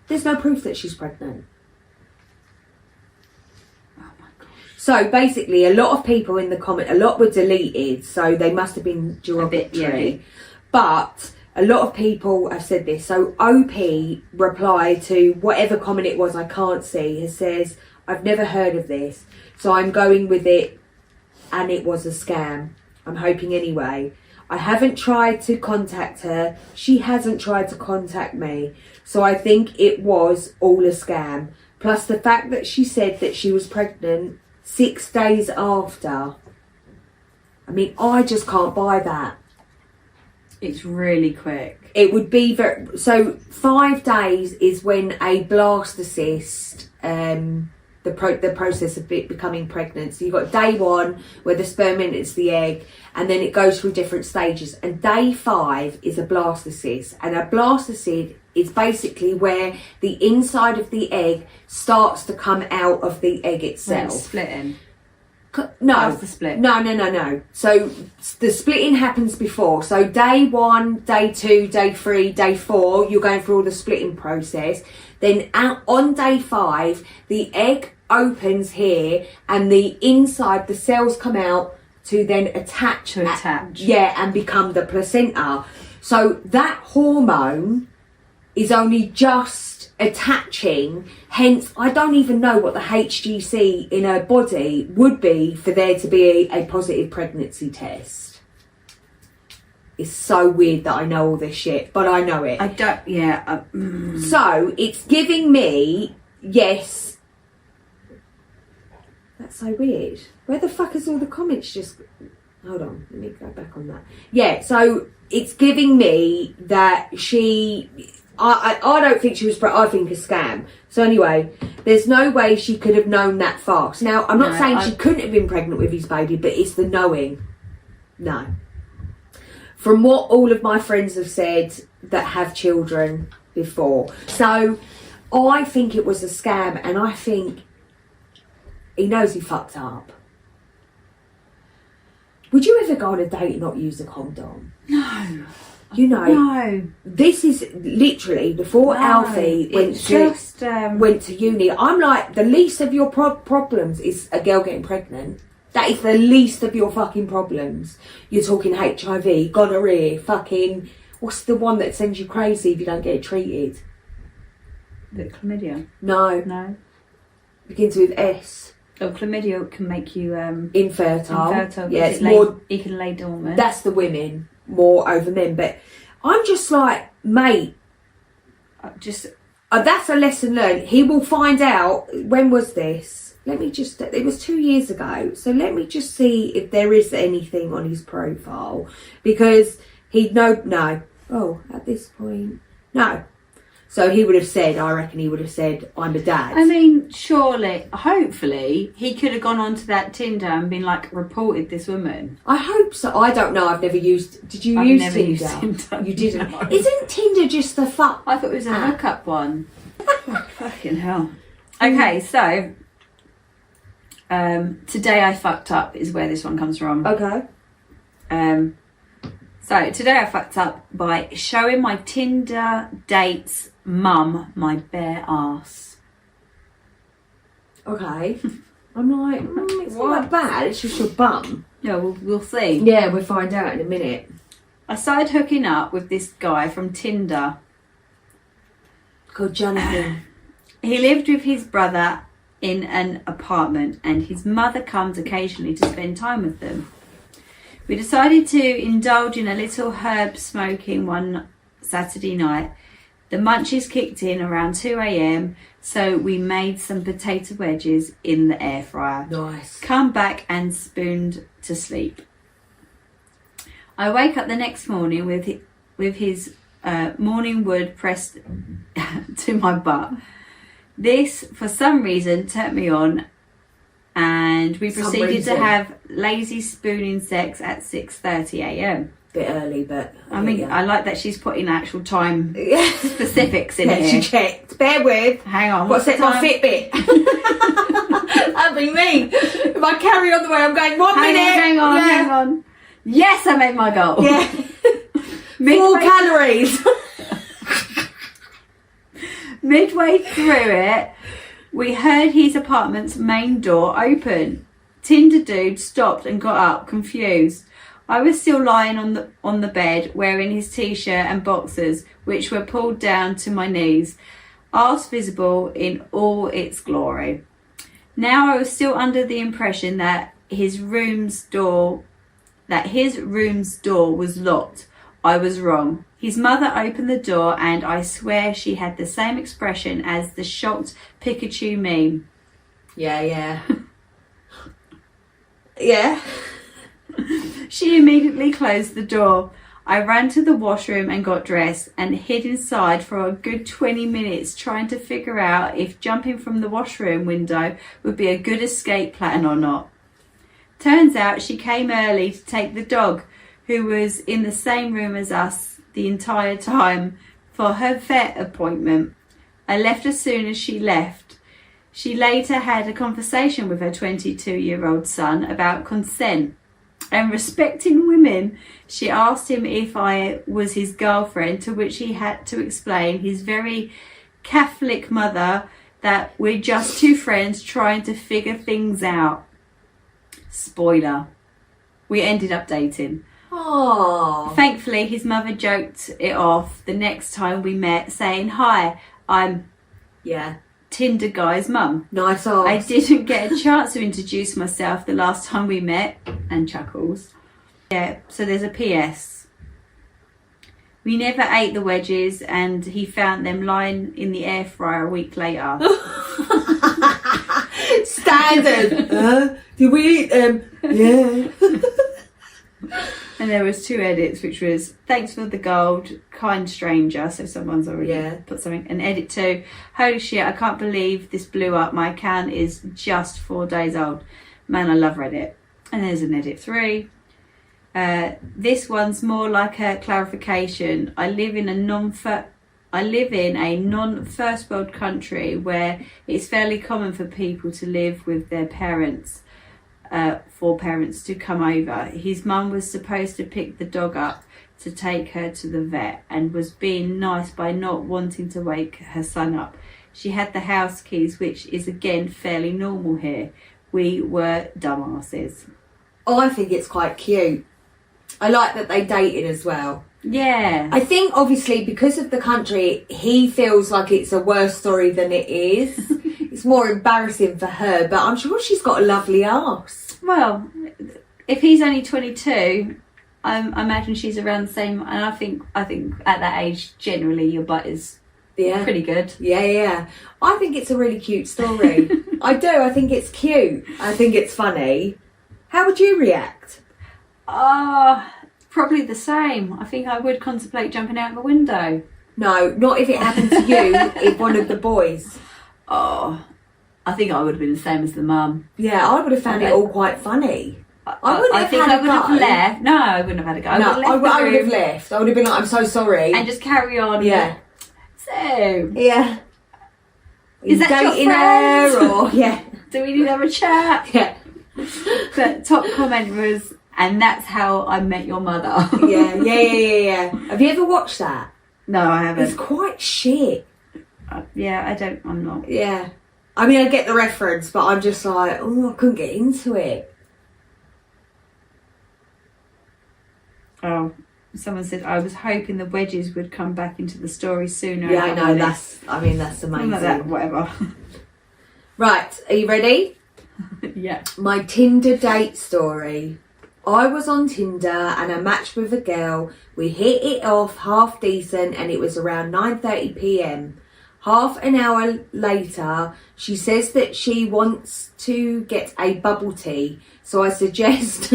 There's no proof that she's pregnant. Oh my god. So basically, a lot of people in the comment, a lot were deleted, so they must have been derogatory. Yeah. But a lot of people have said this. So OP replied to whatever comment it was, I can't see. It says, I've never heard of this, so I'm going with it, and it was a scam. I'm hoping anyway. I haven't tried to contact her. She hasn't tried to contact me. So I think it was all a scam. Plus the fact that she said that she was pregnant 6 days after. I mean, I just can't buy that. It's really quick. It would be very... So 5 days is when a blastocyst... the process of becoming pregnant. So you've got day 1 where the sperm enters the egg, and then it goes through different stages. And day 5 is a blastocyst. And a blastocyst is basically where the inside of the egg starts to come out of the egg itself. When it's splitting. No. How's the split? No. So the splitting happens before. So day 1, day 2, day 3, day 4, you're going through all the splitting process. Then on day 5, the egg opens here, and the inside, the cells come out to then attach. Yeah, and become the placenta. So that hormone is only just attaching. Hence, I don't even know what the HGC in her body would be for there to be a positive pregnancy test. It's so weird that I know all this shit, but I know it. I don't, yeah. So, it's giving me, yes. That's so weird. Where the fuck is all the comments just... Hold on, let me go back on that. Yeah, so it's giving me that she... I don't think she was... I think a scam. So anyway, there's no way she could have known that fast. Now, I'm not saying she couldn't have been pregnant with his baby, but it's the knowing. No. From what all of my friends have said that have children before. So, I think it was a scam, and I think he knows he fucked up. Would you ever go on a date and not use a condom? No. You know, no. This is literally before Alfie went to uni. I'm like, the least of your problems is a girl getting pregnant. That is the least of your fucking problems. You're talking HIV, gonorrhea, fucking... What's the one that sends you crazy if you don't get it treated? The chlamydia? No. No. Begins with S. Oh, chlamydia can make you... infertile. Yeah, it's more... You can lay dormant. That's the women, more over men. But I'm just like, mate... that's a lesson learned. He will find out... When was this? Let me just... It was 2 years ago. So let me just see if there is anything on his profile. Because he'd know... No. Oh, at this point... No. So he would have said... I reckon he would have said, I'm a dad. I mean, surely, hopefully, he could have gone onto that Tinder and been like, reported this woman. I hope so. I don't know. I've never used... Did you use Tinder? Used Tinder? You didn't? No. Isn't Tinder just the fuck? I thought it was a hookup one. Fucking hell. Okay, so... today I fucked up is where this one comes from. Okay. So today I fucked up by showing my Tinder date's mum my bare ass. Okay. I'm like, it's not that bad. It's just your bum. Yeah, we'll see. Yeah, we'll find out in a minute. I started hooking up with this guy from Tinder. Called Jonathan. He lived with his brother in an apartment, and his mother comes occasionally to spend time with them. We decided to indulge in a little herb smoking one Saturday night. The munchies kicked in around 2 a.m, so we made some potato wedges in the air fryer. Nice. Come back and spooned to sleep. I wake up the next morning with his morning wood pressed to my butt. This, for some reason, turned me on, and we proceeded to have lazy spooning sex at 6:30 a.m. bit early, but I mean, yeah. I like that she's putting actual time Yeah. specifics in Yeah, here. she checked. Bear with. Hang on. Got to set my Fitbit. That'd be me. If I carry on the way I'm going, 1 minute. Hang on, yeah. hang on. Yes, I made my goal. Yeah. 4 calories. Midway through it, we heard his apartment's main door open. Tinder dude stopped and got up, confused. I was still lying on the bed, wearing his t-shirt and boxers, which were pulled down to my knees, arse visible in all its glory. Now I was still under the impression that his room's door was locked. I was wrong. His mother opened the door, and I swear she had the same expression as the shocked Pikachu meme. Yeah. Yeah. She immediately closed the door. I ran to the washroom and got dressed and hid inside for a good 20 minutes trying to figure out if jumping from the washroom window would be a good escape plan or not. Turns out she came early to take the dog, who was in the same room as us the entire time, for her vet appointment. I left as soon as she left. She later had a conversation with her 22-year-old son about consent and respecting women. She asked him if I was his girlfriend, to which he had to explain his very Catholic mother that we're just two friends trying to figure things out. Spoiler. We ended up dating. Oh. Thankfully, his mother joked it off the next time we met, saying, "Hi, I'm Tinder guy's mum." Nice arse. I didn't get a chance to introduce myself the last time we met, and chuckles. Yeah, so there's a PS. We never ate the wedges, and he found them lying in the air fryer a week later. Standard. Did we eat them? Yeah. And there was 2 edits, which was "Thanks for the gold, kind stranger." So someone's already put something. And edit 2, "Holy shit, I can't believe this blew up. My account is just 4 days old. Man, I love Reddit." And there's an edit 3. This one's more like a clarification. I live in a non-first world country where it's fairly common for people to live with their parents. For parents to come over. His mum was supposed to pick the dog up to take her to the vet and was being nice by not wanting to wake her son up. She had the house keys, which is again fairly normal here. We were dumbasses. Oh, I think it's quite cute. I like that they dated as well. Yeah. I think obviously because of the country, he feels like it's a worse story than it is. It's more embarrassing for her, but I'm sure she's got a lovely arse. Well, if he's only 22, I imagine she's around the same. And I think at that age, generally, your butt is pretty good. Yeah. I think it's a really cute story. I do. I think it's cute. I think it's funny. How would you react? Probably the same. I think I would contemplate jumping out of a window. No, not if it happened to you, if one of the boys. Oh, I think I would have been the same as the mum. Yeah, I would have found it all quite funny. I wouldn't have had a go. Left. No, I wouldn't have had a go. I would have left. I would have been like, "I'm so sorry," and just carry on. Yeah. So. Yeah. Is that your friend? Or do we need to have a chat? Yeah. The top comment was, "And that's how I met your mother." Yeah. Have you ever watched that? No, I haven't. It's quite shit. I'm not. Yeah. I mean, I get the reference, but I'm just like, I couldn't get into it. Oh, someone said, "I was hoping the wedges would come back into the story sooner." Yeah, I know. That's amazing. Like that, whatever. Right, are you ready? Yeah. My Tinder date story. I was on Tinder and I matched with a girl. We hit it off half decent and it was around 9:30 p.m. Half an hour later, she says that she wants to get a bubble tea. So I suggest,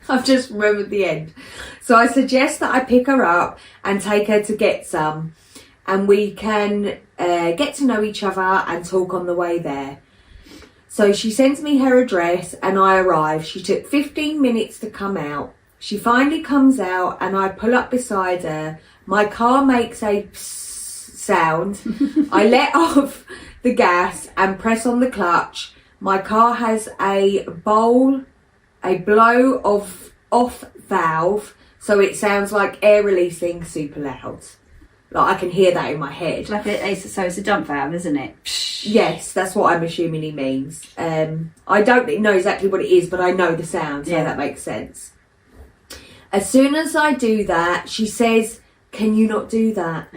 I've just remembered the end. So I suggest that I pick her up and take her to get some. And we can get to know each other and talk on the way there. So she sends me her address and I arrive. She took 15 minutes to come out. She finally comes out and I pull up beside her. My car makes a psst sound. I let off the gas and press on the clutch. My car has a blow of off valve, so it sounds like air releasing super loud. Like I can hear that in my head. So it's a dump valve, isn't it? Yes, that's what I'm assuming he means. I don't know exactly what it is, but I know the sound, so that makes sense. As soon as I do that, she says, "Can you not do that?"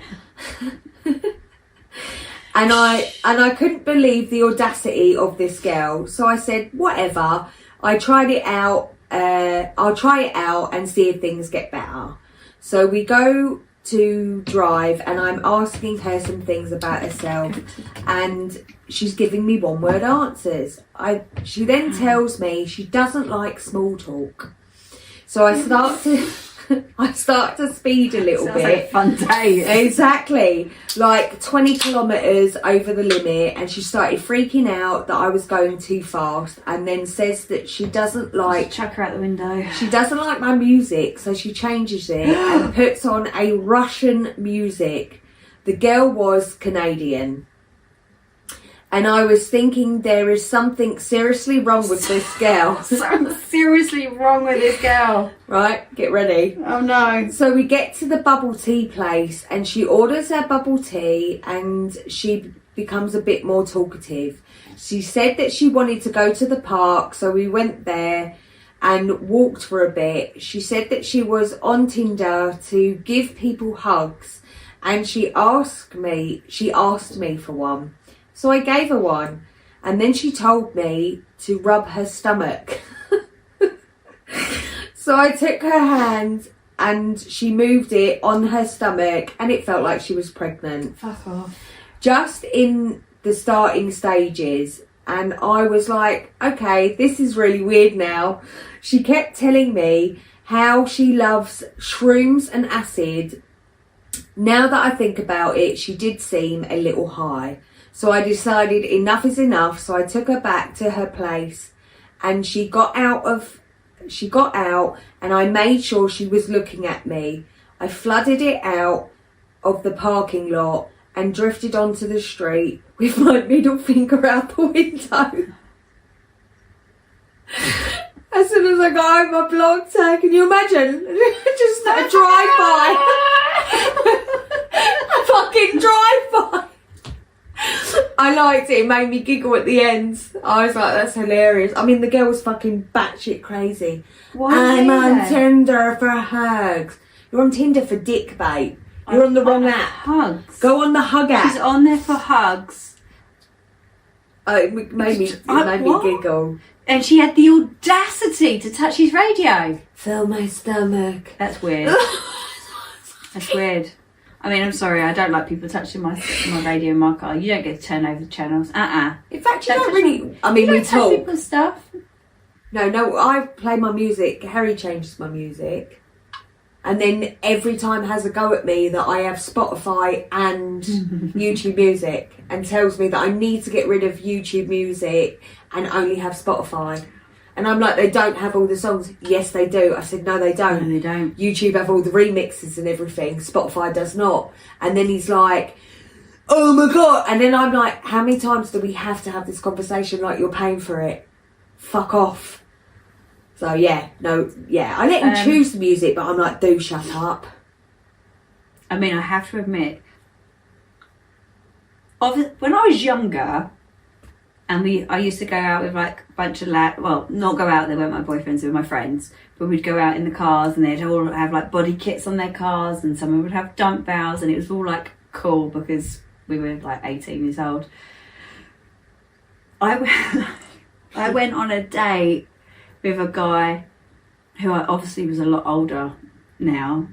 and I couldn't believe the audacity of this girl. So I said, "Whatever." I tried it out. I'll try it out and see if things get better. So we go to drive and I'm asking her some things about herself and she's giving me one-word answers. She then tells me she doesn't like small talk. So I start to speed a little bit. Like a fun day. Exactly. Like 20 kilometres over the limit, and she started freaking out that I was going too fast, and then says that she doesn't like... Just chuck her out the window. She doesn't like my music, so she changes it and puts on a Russian music. The girl was Canadian. And I was thinking there is something seriously wrong with this girl. Something seriously wrong with this girl. Right, get ready. Oh no. So we get to the bubble tea place and she orders her bubble tea and she becomes a bit more talkative. She said that she wanted to go to the park, so we went there and walked for a bit. She said that she was on Tinder to give people hugs and she asked me for one. So I gave her one, and then she told me to rub her stomach. So I took her hand and she moved it on her stomach and it felt like she was pregnant. Fuck off. Just in the starting stages. And I was like, okay, this is really weird now. She kept telling me how she loves shrooms and acid. Now that I think about it, she did seem a little high. So I decided enough is enough. So I took her back to her place and she got out and I made sure she was looking at me. I flooded it out of the parking lot and drifted onto the street with my middle finger out the window. As soon as I got out my blog tag, can you imagine? Just a drive-by. A fucking drive-by. I liked it. It made me giggle at the end. I was like, that's hilarious. I mean, the girl was fucking batshit crazy. I'm on Tinder for hugs. You're on Tinder for dick, babe. You're on the wrong app. Hugs. Go on the hug app. She's on there for hugs. It made me giggle. And she had the audacity to touch his radio. Feel my stomach. That's weird. That's weird. I mean, I'm sorry, I don't like people touching my radio in my car. You don't get to turn over the channels. In fact, you don't really... I mean, we touch talk. people's stuff. No, I play my music. Harry changes my music. And then every time has a go at me that I have Spotify and YouTube Music and tells me that I need to get rid of YouTube Music and only have Spotify. And I'm like, they don't have all the songs. Yes, they do. I said, no, they don't. No, they don't. YouTube have all the remixes and everything. Spotify does not. And then he's like, oh my God. And then I'm like, how many times do we have to have this conversation like you're paying for it? Fuck off. So I let him choose the music, but I'm like, do shut up. I mean, I have to admit, when I was younger, and I used to go out with like a bunch of not go out, they weren't my boyfriends, they were my friends, but we'd go out in the cars and they'd all have like body kits on their cars and someone would have dump valves and it was all like cool because we were like 18 years old. I went on a date with a guy who obviously was a lot older now,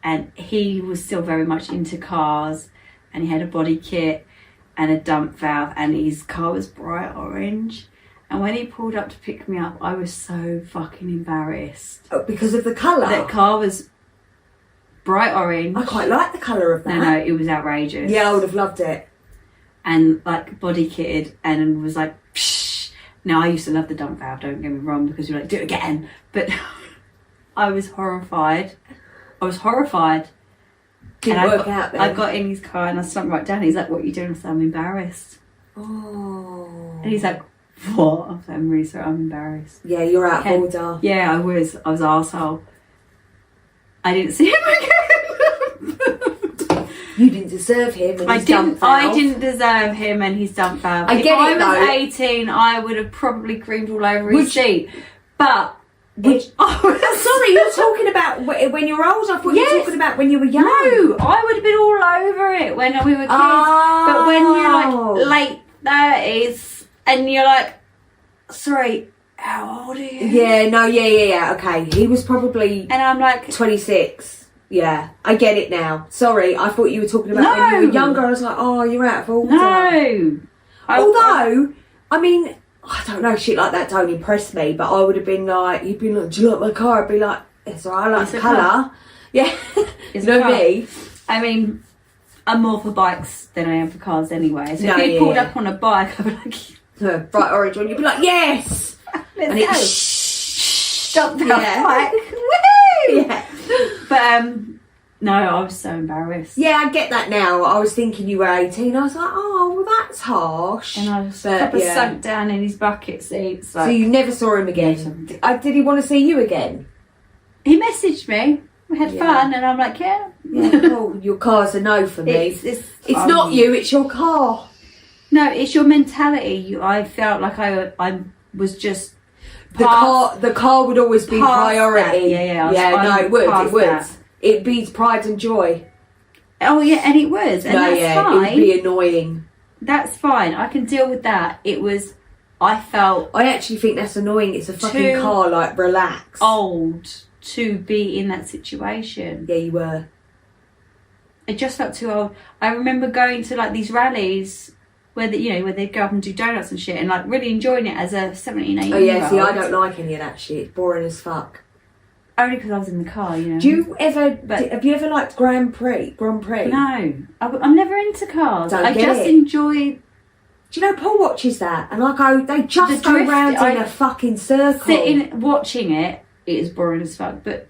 and he was still very much into cars and he had a body kit and a dump valve and his car was bright orange, and when he pulled up to pick me up I was so fucking embarrassed. Oh, because of the colour? That car was bright orange. I quite like the colour of that. No, it was outrageous. Yeah, I would have loved it. And like body kitted and was like, psh. Now I used to love the dump valve, don't get me wrong, because you're like, do it again. But I was horrified. Didn't And work out then. I got in his car and I slumped right down. He's like, "What are you doing?" I said, "I'm embarrassed." Oh. And he's like, "What?" I said, "I'm really sorry, I'm embarrassed." Yeah, you're out of order. Yeah, I was an arsehole. I didn't see him again. You didn't deserve him and I his dump didn't. I valve. didn't deserve him and his dump valve. I If get I it, was though. 18, I would have probably creamed all over Would his seat. But Sorry, you're talking about when you were old. I thought you were talking about when you were young. No, I would have been all over it when we were kids. But when you're like late 30s and you're like, sorry, how old are you? Yeah, no, yeah. Okay, he was probably And I'm like, 26. Yeah, I get it now. Sorry, I thought you were talking about when you were younger. I was like, oh, you're out of order. no. Although, I mean, I don't know, shit like that don't impress me, but I would have been like, you'd been like, do you like my car? I'd be like, it's alright, I like the colour. Yeah, you know me. I mean, I'm more for bikes than I am for cars anyway. So No, if you yeah, pulled yeah. up on a bike, I'd be like, The bright orange one, you'd be like, yes! let's And go. it Stop that Yeah. bike. Woohoo! Yeah. But no, I was so embarrassed. Yeah, I get that now. I was thinking you were 18. I was like, oh, well, that's harsh. And I was But, proper yeah. sunk down in his bucket seats. So Like, you never saw him again? Did he want to see you again? he messaged me. We had Yeah. fun, and I'm like, yeah. Yeah, cool. Your car's a no for me. It's Not you, it's your car. No, it's your mentality. I felt like I was just The car would always be past priority. that. Yeah. No, it would. past It would. that. It'd be pride and joy. Oh yeah, and it was, and that's it fine. would be annoying. That's fine. I can deal with that. It was. I felt I actually think that's annoying. It's a fucking Too car. Like, relax. old to be in that situation. Yeah, you were. I just felt too old. I remember going to like these rallies where where they'd go up and do donuts and shit, and like really enjoying it as a 17, 18 Oh yeah. year See, I old. don't like any of that shit. It's boring as fuck. Only because I was in the car, you know. Do you ever? But- have you ever liked Grand Prix? No, I'm never into cars. Don't I get just it. enjoy. Do you know Paul watches that? And I go, they just The go drift, round in I- a fucking circle. Sitting watching it, it is boring as fuck. But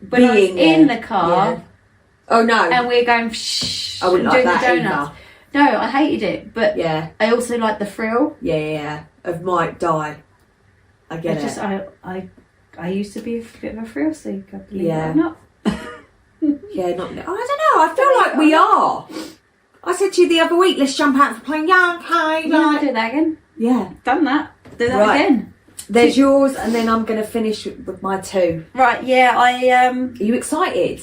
when I was Being in there, the car yeah. Oh no. and we're going, shh, I wouldn't and like doing that the donuts. either. No, I hated it, but Yeah. I also like the thrill. Yeah. Of might die. I get it. I used to be a bit of a thrill seeker, believe Yeah. it or not. Yeah, not. I don't know. I feel like we are. I said to you the other week, let's jump out for playing. Yeah, okay. Yeah, I'll Like, do that again. yeah. Done that. Do that Right. again. There's yours, and then I'm going to finish with my two. Right, yeah, Are you excited?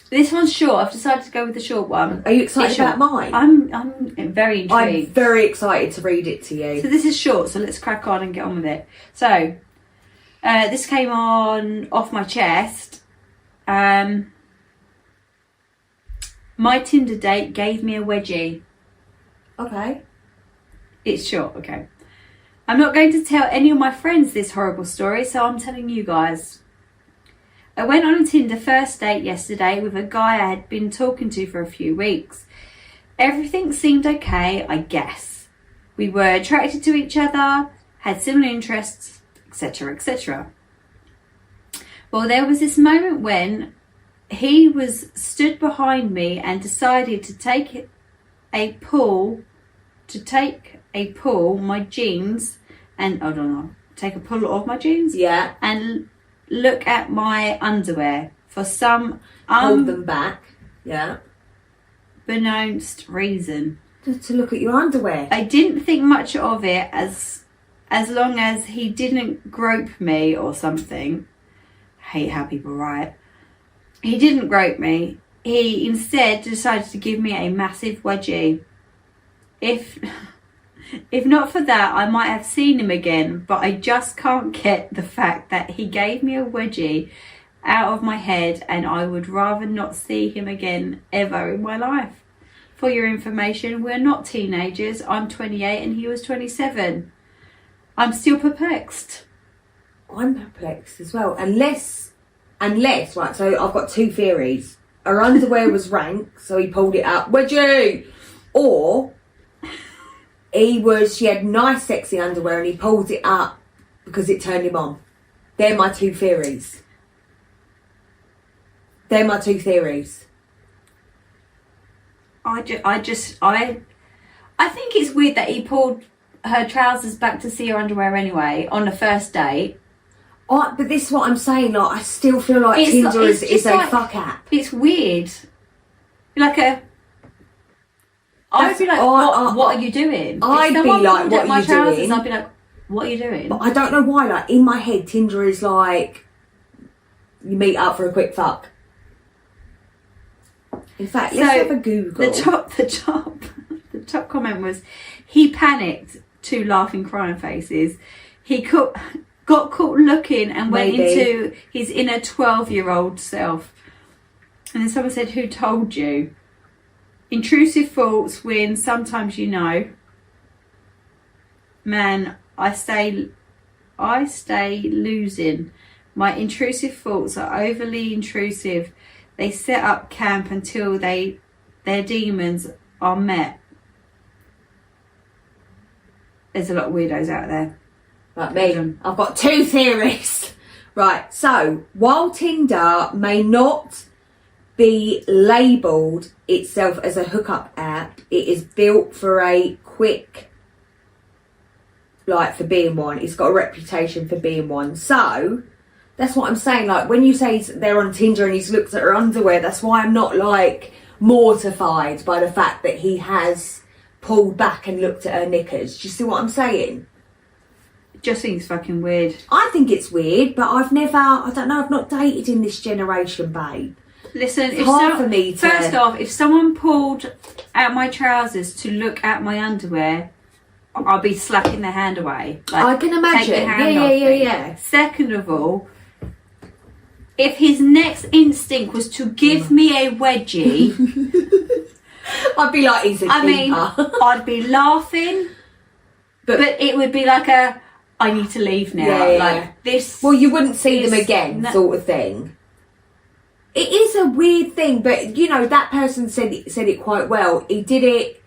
this one's short. I've decided to go with the short one. Are you excited It's about short. mine? I'm very I'm intrigued. very excited to read it to you. So this is short, so let's crack on and get on with it. So, this came on off my chest. My Tinder date gave me a wedgie. Okay. It's short, okay. I'm not going to tell any of my friends this horrible story, so I'm telling you guys. I went on a Tinder first date yesterday with a guy I had been talking to for a few weeks. Everything seemed okay, I guess. We were attracted to each other, had similar interests, etc., etc. Well, there was this moment when he was stood behind me and decided to take a pull, my jeans, and take a pull of my jeans, Yeah. and look at my underwear for some Hold them back. Yeah. unbeknownst reason. To look at your underwear. I didn't think much of it as long as he didn't grope me or something. I hate how people write. He didn't grope me. He instead decided to give me a massive wedgie. If not for that, I might have seen him again, but I just can't get the fact that he gave me a wedgie out of my head, and I would rather not see him again ever in my life. For your information, we're not teenagers. I'm 28 and he was 27. I'm still perplexed. I'm perplexed as well. Unless, right, so I've got two theories. Her underwear was rank, so he pulled it up. Would you? Or she had nice sexy underwear and he pulled it up because it turned him on. They're my two theories. They're my two theories. I think it's weird that he pulled her trousers back to see her underwear anyway on the first date. But this is what I'm saying. Like, I still feel like It's Tinder like- is it's a like- fuck app. It's weird. Like a. I'd That's- be like, what are you doing? I'd If be someone like, pulled what at are my you trousers, doing? I'd be like, what are you doing? But I don't know why. Like, in my head, Tinder is like you meet up for a quick fuck. In fact, let's have a Google. The top comment was, he panicked, 2 laughing crying faces. He got caught looking and went Maybe. into his inner 12-year-old self. And then someone said, who told you? Intrusive thoughts when sometimes you know. Man, I stay losing. My intrusive thoughts are overly intrusive. They set up camp until their demons are met. There's a lot of weirdos out there. Like me. I've got 2 theories. Right, so while Tinder may not be labelled itself as a hookup app, it is built for a quick, like, for being one. It's got a reputation for being one. So that's what I'm saying. Like, when you say they're on Tinder and he's looked at her underwear, that's why I'm not, like, mortified by the fact that he has pulled back and looked at her knickers. Do you see what I'm saying? It just seems fucking weird. I think it's weird, but I've not dated in this generation, babe. Listen, It's hard for me to... First off, if someone pulled out my trousers to look at my underwear, I'll be slapping their hand away. Like, I can imagine. take your hand Yeah, off yeah, me. yeah. Second of all, if his next instinct was to give me a wedgie, I'd be like, he's a I mean, keeper. I'd be laughing, but it would be like a, I need to leave now. Yeah, yeah. Like this. Well, you wouldn't see them is again, no- sort of thing. It is a weird thing, but, you know, that person said it quite well. He did it...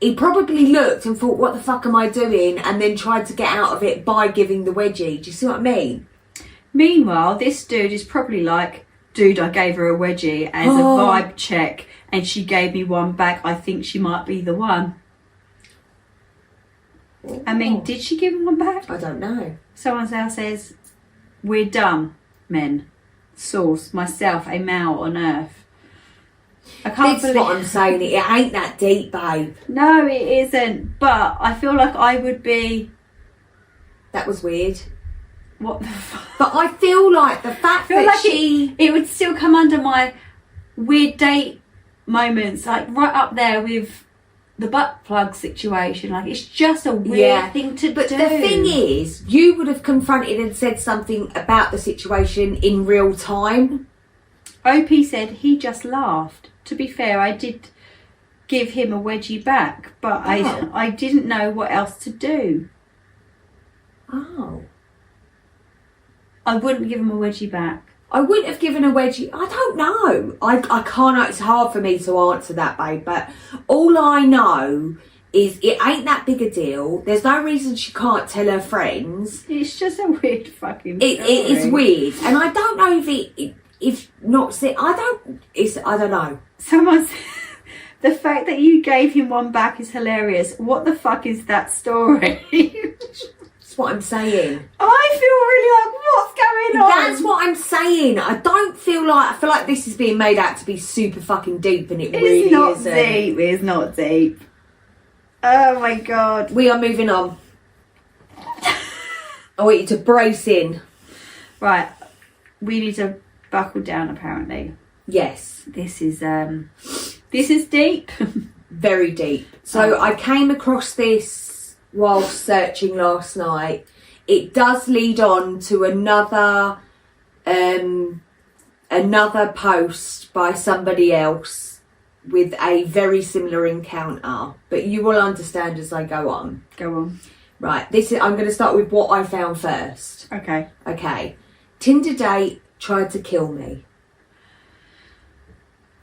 He probably looked and thought, what the fuck am I doing? And then tried to get out of it by giving the wedgie. Do you see what I mean? Meanwhile, this dude is probably like, dude, I gave her a wedgie as a vibe check and she gave me one back. I think she might be the one. I mean, did she give him one back? I don't know. Someone else says, we're dumb, men. Source, myself, a male on earth. I can't That's believe... what I'm saying. It ain't that deep, babe. No, it isn't. But I feel like I would be... That was weird. What the fuck? But I feel like the fact that Like she... it would still come under my weird date moments, like right up there with the butt plug situation. Like, it's just a weird thing to But do. the thing is, you would have confronted and said something about the situation in real time. OP said he just laughed. To be fair, I did give him a wedgie back, but I didn't know what else to do. Oh. I wouldn't give him a wedgie back. I wouldn't have given a wedgie. I don't know. I can't. It's hard for me to answer that, babe. But all I know is it ain't that big a deal. There's no reason she can't tell her friends. It's just a weird fucking It is story. weird, and I don't know if not. I don't know. Someone said, the fact that you gave him one back is hilarious. What the fuck is that story? That's what I'm saying. I feel really like, what's going on? That's what I'm saying. I feel like this is being made out to be super fucking deep, and it really It's not isn't. deep. It's not deep. Oh my god. We are moving on. I want you to brace in. Right. We need to buckle down apparently. Yes. This is deep. Very deep. So I came across this whilst searching last night. It does lead on to another post by somebody else with a very similar encounter, but you will understand as I go on. Go on. Right, I'm going to start with what I found first. Okay. Okay. Tinder date tried to kill me.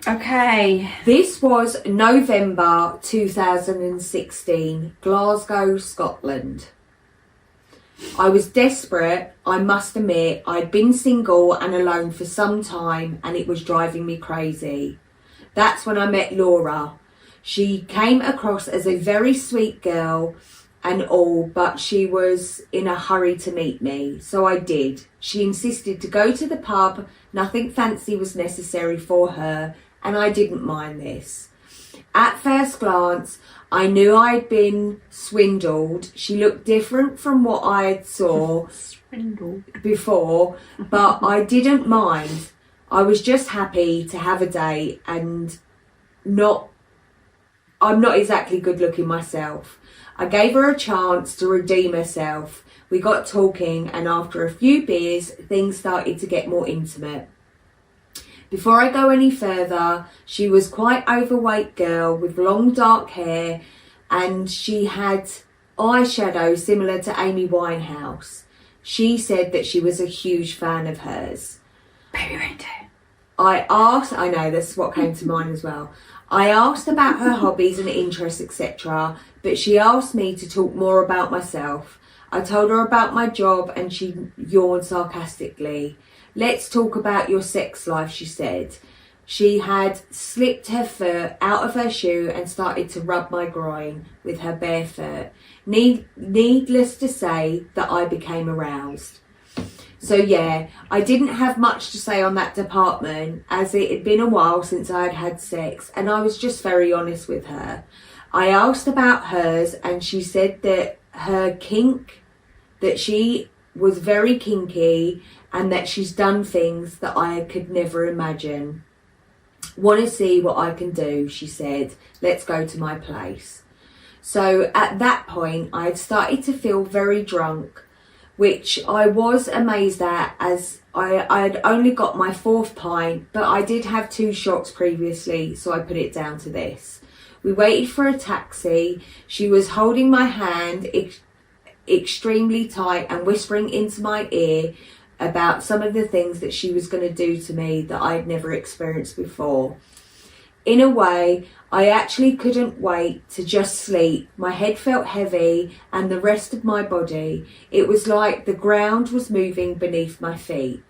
Okay. This was November 2016, Glasgow, Scotland. I was desperate, I must admit. I'd been single and alone for some time and it was driving me crazy. That's when I met Laura. She came across as a very sweet girl and all, but she was in a hurry to meet me, so I did. She insisted to go to the pub, nothing fancy was necessary for her, and I didn't mind this. At first glance, I knew I'd been swindled. She looked different from what I saw before, but I didn't mind. I was just happy to have a date and I'm not exactly good looking myself. I gave her a chance to redeem herself. We got talking and after a few beers, things started to get more intimate. Before I go any further, she was quite overweight girl with long dark hair and she had eyeshadow similar to Amy Winehouse. She said that she was a huge fan of hers. Baby Reindeer. I know, that's what came to mind as well. I asked about her hobbies and interests, etc., but she asked me to talk more about myself. I told her about my job and she yawned sarcastically. Let's talk about your sex life, she said. She had slipped her foot out of her shoe and started to rub my groin with her bare foot. Needless to say that I became aroused. So yeah, I didn't have much to say on that department as it had been a while since I had had sex and I was just very honest with her. I asked about hers and she said that her kink, that she was very kinky and that she's done things that I could never imagine. Want to see what I can do, she said. Let's go to my place. So at that point, I had started to feel very drunk, which I was amazed at as I had only got my 4th pint, but I did have 2 shots previously, so I put it down to this. We waited for a taxi. She was holding my hand extremely tight and whispering into my ear about some of the things that she was going to do to me that I'd never experienced before. In a way, I actually couldn't wait to just sleep. My head felt heavy and the rest of my body. It was like the ground was moving beneath my feet.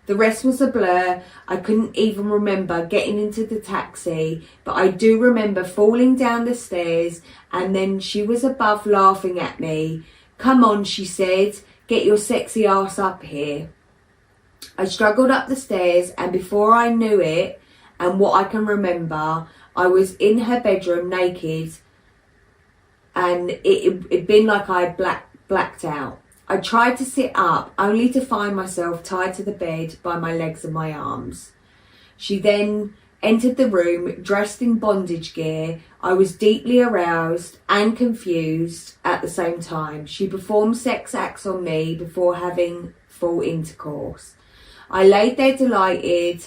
The rest was a blur. I couldn't even remember getting into the taxi, but I do remember falling down the stairs and then she was above laughing at me. Come on, she said, get your sexy ass up here. I struggled up the stairs and before I knew it, and what I can remember, I was in her bedroom naked and it'd been like I had blacked out. I tried to sit up only to find myself tied to the bed by my legs and my arms. She then entered the room dressed in bondage gear. I was deeply aroused and confused at the same time. She performed sex acts on me before having full intercourse. I laid there delighted.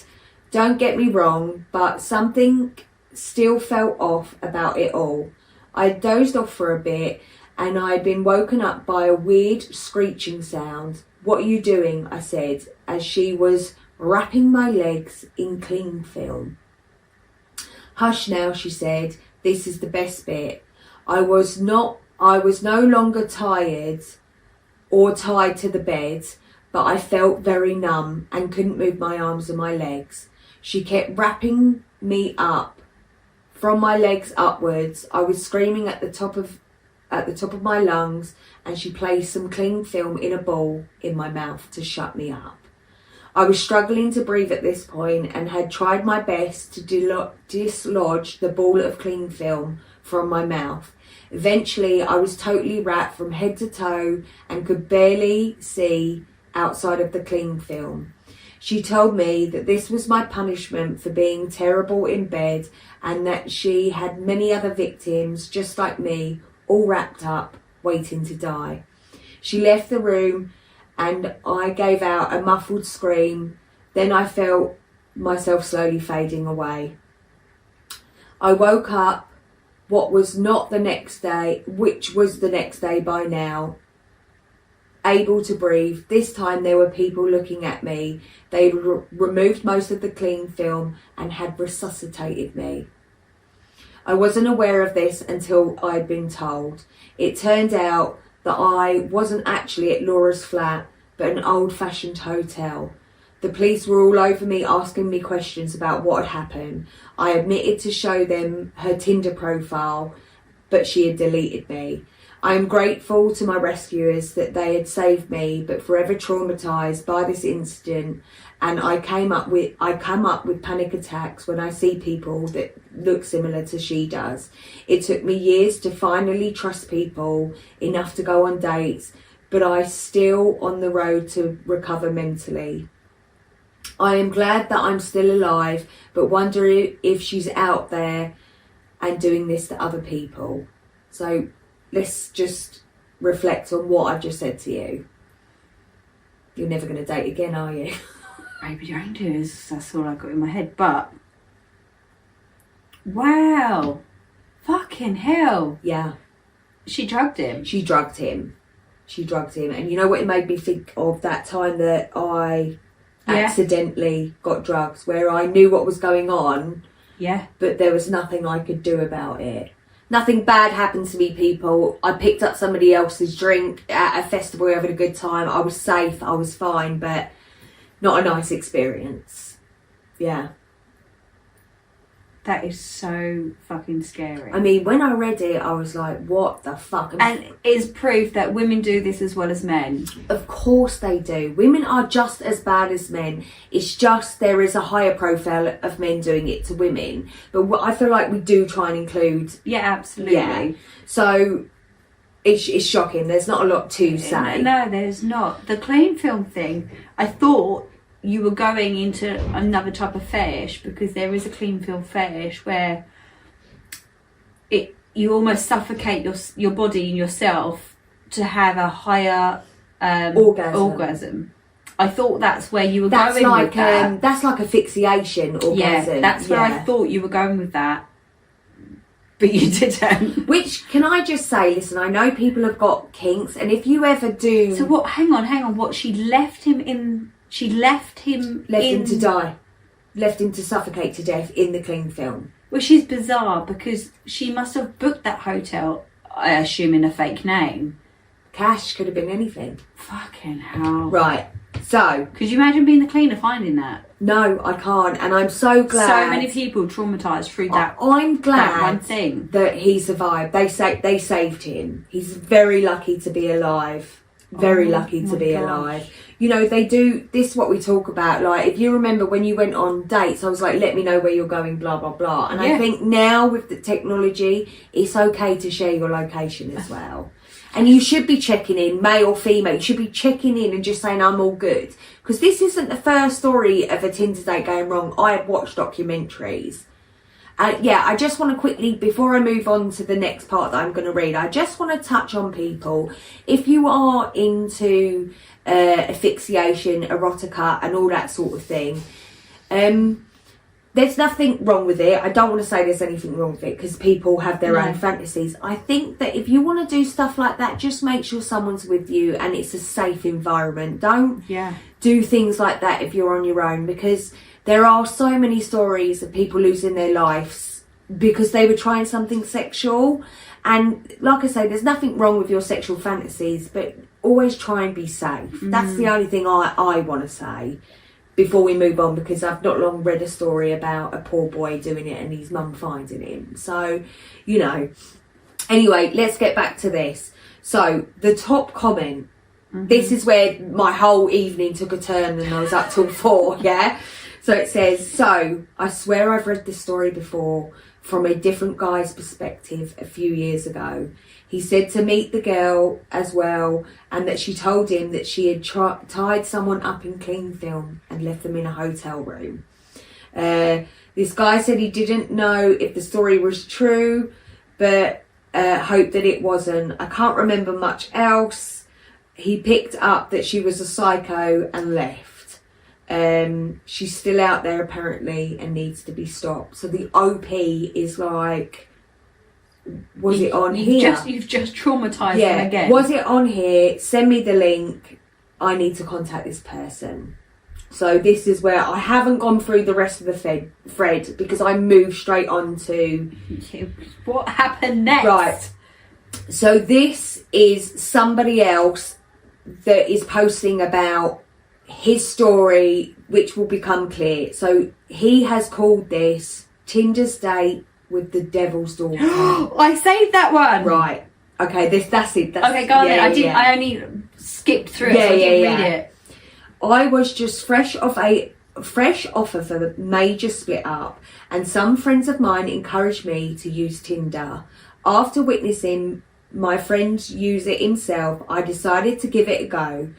Don't get me wrong, but something still felt off about it all. I dozed off for a bit and I'd been woken up by a weird screeching sound. What are you doing? I said, as she was wrapping my legs in cling film. Hush now, she said, this is the best bit. I was no longer tired or tied to the bed, but I felt very numb and couldn't move my arms and my legs. She kept wrapping me up from my legs upwards. I was screaming at the top of my lungs and she placed some cling film in a ball in my mouth to shut me up. I was struggling to breathe at this point and had tried my best to dislodge the ball of cling film from my mouth. Eventually, I was totally wrapped from head to toe and could barely see outside of the cling film. She told me that this was my punishment for being terrible in bed and that she had many other victims just like me, all wrapped up, waiting to die. She left the room and I gave out a muffled scream. Then I felt myself slowly fading away. I woke up, which was the next day by now, able to breathe. This time there were people looking at me. They removed most of the cling film and had resuscitated me. I wasn't aware of this until I'd been told. It turned out that I wasn't actually at Laura's flat, but an old-fashioned hotel. The police were all over me asking me questions about what had happened. I admitted to show them her Tinder profile, but she had deleted me. I am grateful to my rescuers that they had saved me, but forever traumatised by this incident, and I come up with panic attacks when I see people that look similar to she does. It took me years to finally trust people enough to go on dates, but I'm still on the road to recover mentally. I am glad that I'm still alive, but wonder if she's out there and doing this to other people. So let's just reflect on what I've just said to you. You're never going to date again, are you? Maybe reindeers, that's all I got in my head. But wow, fucking hell. Yeah. She drugged him. She drugged him. And you know what it made me think of? That time that I accidentally got drugs, where I knew what was going on, but there was nothing I could do about it. Nothing bad happened to me, people. I picked up somebody else's drink at a festival, having a good time. I was safe, I was fine, but not a nice experience. Yeah. That is so fucking scary. I mean, when I read it, I was like, what the fuck? And it's proof that women do this as well as men. Of course they do. Women are just as bad as men. It's just there is a higher profile of men doing it to women. But I feel like we do try and include... Yeah, absolutely. Yeah. So it's shocking. There's not a lot to say. No, there's not. The clean film thing, I thought you were going into another type of fetish, because there is a clean film fetish where you almost suffocate your body and yourself to have a higher orgasm. I thought that's where you were going with that. That's like asphyxiation orgasm. Yeah, that's where I thought you were going with that, but you didn't. Which, can I just say, listen, I know people have got kinks, and if you ever do... So what, hang on, what, she left him to die. Left him to suffocate to death in the clean film. Which is bizarre, because she must have booked that hotel, I assume, in a fake name. Cash, could have been anything. Fucking hell. Right, so... Could you imagine being the cleaner finding that? No, I can't, and I'm so glad... So many people traumatised through that. I'm glad that one thing. That he survived. They saved him. He's very lucky to be alive. Very lucky to be alive. You know, they do this, what we talk about, like, if you remember when you went on dates, I was like, let me know where you're going, blah, blah, blah. And I think now with the technology, it's okay to share your location as well. And you should be checking in, male or female, you should be checking in and just saying, I'm all good. Because this isn't the first story of a Tinder date going wrong. I have watched documentaries. I just want to quickly, before I move on to the next part that I'm going to read, I just want to touch on people. If you are into asphyxiation, erotica and all that sort of thing, there's nothing wrong with it. I don't want to say there's anything wrong with it, because people have their own fantasies. I think that if you want to do stuff like that, just make sure someone's with you and it's a safe environment. Don't do things like that if you're on your own, because there are so many stories of people losing their lives because they were trying something sexual. And like I say, there's nothing wrong with your sexual fantasies, but always try and be safe. That's the only thing I want to say before we move on, because I've not long read a story about a poor boy doing it and his mum finding him. So, you know. Anyway, let's get back to this. So, the top comment. This is where my whole evening took a turn and I was up till 4, yeah? So it says, so, I swear I've read this story before from a different guy's perspective a few years ago. He said to meet the girl as well, and that she told him that she had tied someone up in cling film and left them in a hotel room. This guy said he didn't know if the story was true, but hoped that it wasn't. I can't remember much else. He picked up that she was a psycho and left. She's still out there apparently and needs to be stopped. So the OP is like, was it on here? You've just traumatised them again. Was it on here? Send me the link. I need to contact this person. So this is where I haven't gone through the rest of the thread because I moved straight on to... What happened next? Right. So this is somebody else that is posting about his story, which will become clear. So he has called this Tinder's date with the devil's daughter. I saved that one. Right. Okay, that's it. Okay, go on then. I only skipped through it, so I didn't read it. I was just fresh off of a major split up, and some friends of mine encouraged me to use Tinder. After witnessing my friend use it himself, I decided to give it a go.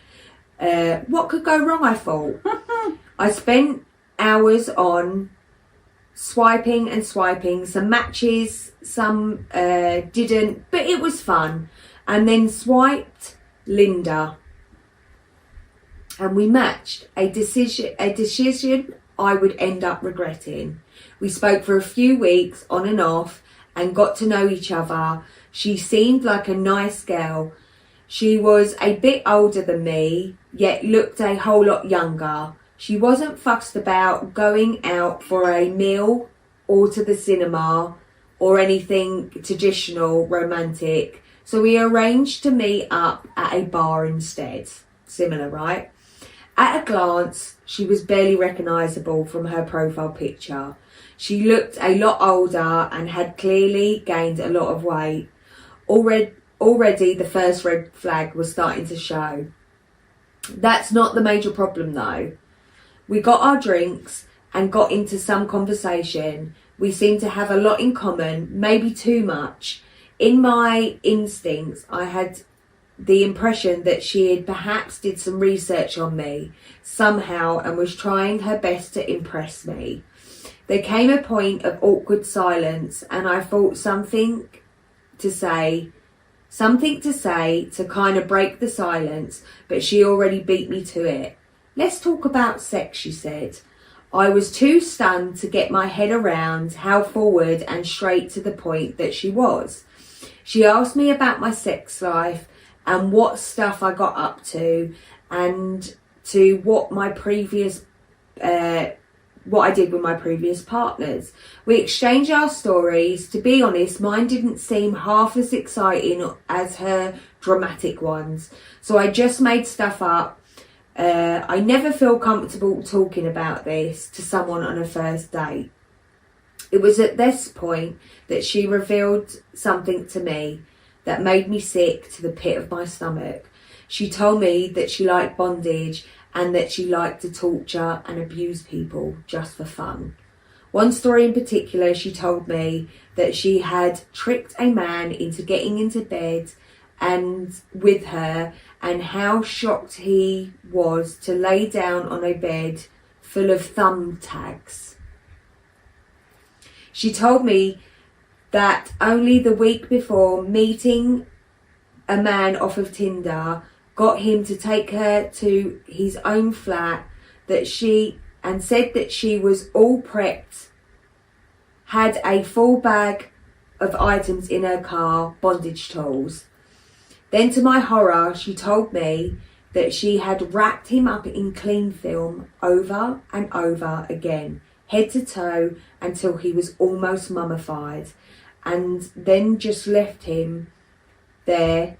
What could go wrong, I thought. I spent hours on swiping and swiping, some matches, some didn't, but it was fun. And then swiped Linda, and we matched. A decision I would end up regretting. We spoke for a few weeks on and off and got to know each other. She seemed like a nice girl. She was a bit older than me, yet looked a whole lot younger. She wasn't fussed about going out for a meal or to the cinema or anything traditional romantic. So we arranged to meet up at a bar instead. Similar, right? At a glance, she was barely recognisable from her profile picture. She looked a lot older and had clearly gained a lot of weight. Already the first red flag was starting to show. That's not the major problem though. We got our drinks and got into some conversation. We seemed to have a lot in common, maybe too much. In my instincts, I had the impression that she had perhaps did some research on me somehow and was trying her best to impress me. There came a point of awkward silence, and I thought something to say to kind of break the silence, but she already beat me to it. Let's talk about sex, she said. I was too stunned to get my head around how forward and straight to the point that she was. She asked me about my sex life and what stuff I got up to, and to what I did with my previous partners. We exchanged our stories. To be honest, mine didn't seem half as exciting as her dramatic ones, so I just made stuff up. I never feel comfortable talking about this to someone on a first date. It was at this point that she revealed something to me that made me sick to the pit of my stomach. She told me that she liked bondage and that she liked to torture and abuse people just for fun. One story in particular, she told me that she had tricked a man into getting into bed and with her, and how shocked he was to lay down on a bed full of thumbtacks. She told me that only the week before, meeting a man off of Tinder got him to take her to his own flat, and said that she was all prepped, had a full bag of items in her car, bondage tools. Then to my horror, she told me that she had wrapped him up in cling film over and over again, head to toe, until he was almost mummified, and then just left him there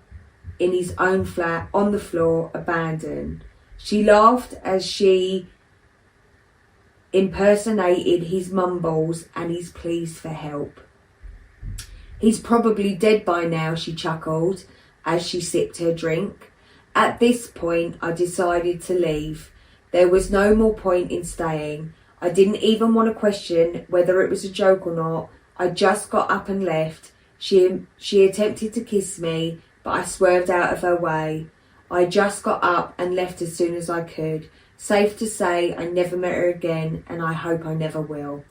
in his own flat on the floor, abandoned. She laughed as she impersonated his mumbles and his pleas for help. He's probably dead by now, she chuckled as she sipped her drink. At this point, I decided to leave. There was no more point in staying. I didn't even want to question whether it was a joke or not. I just got up and left. She attempted to kiss me, but I swerved out of her way. I just got up and left as soon as I could. Safe to say, I never met her again, and I hope I never will.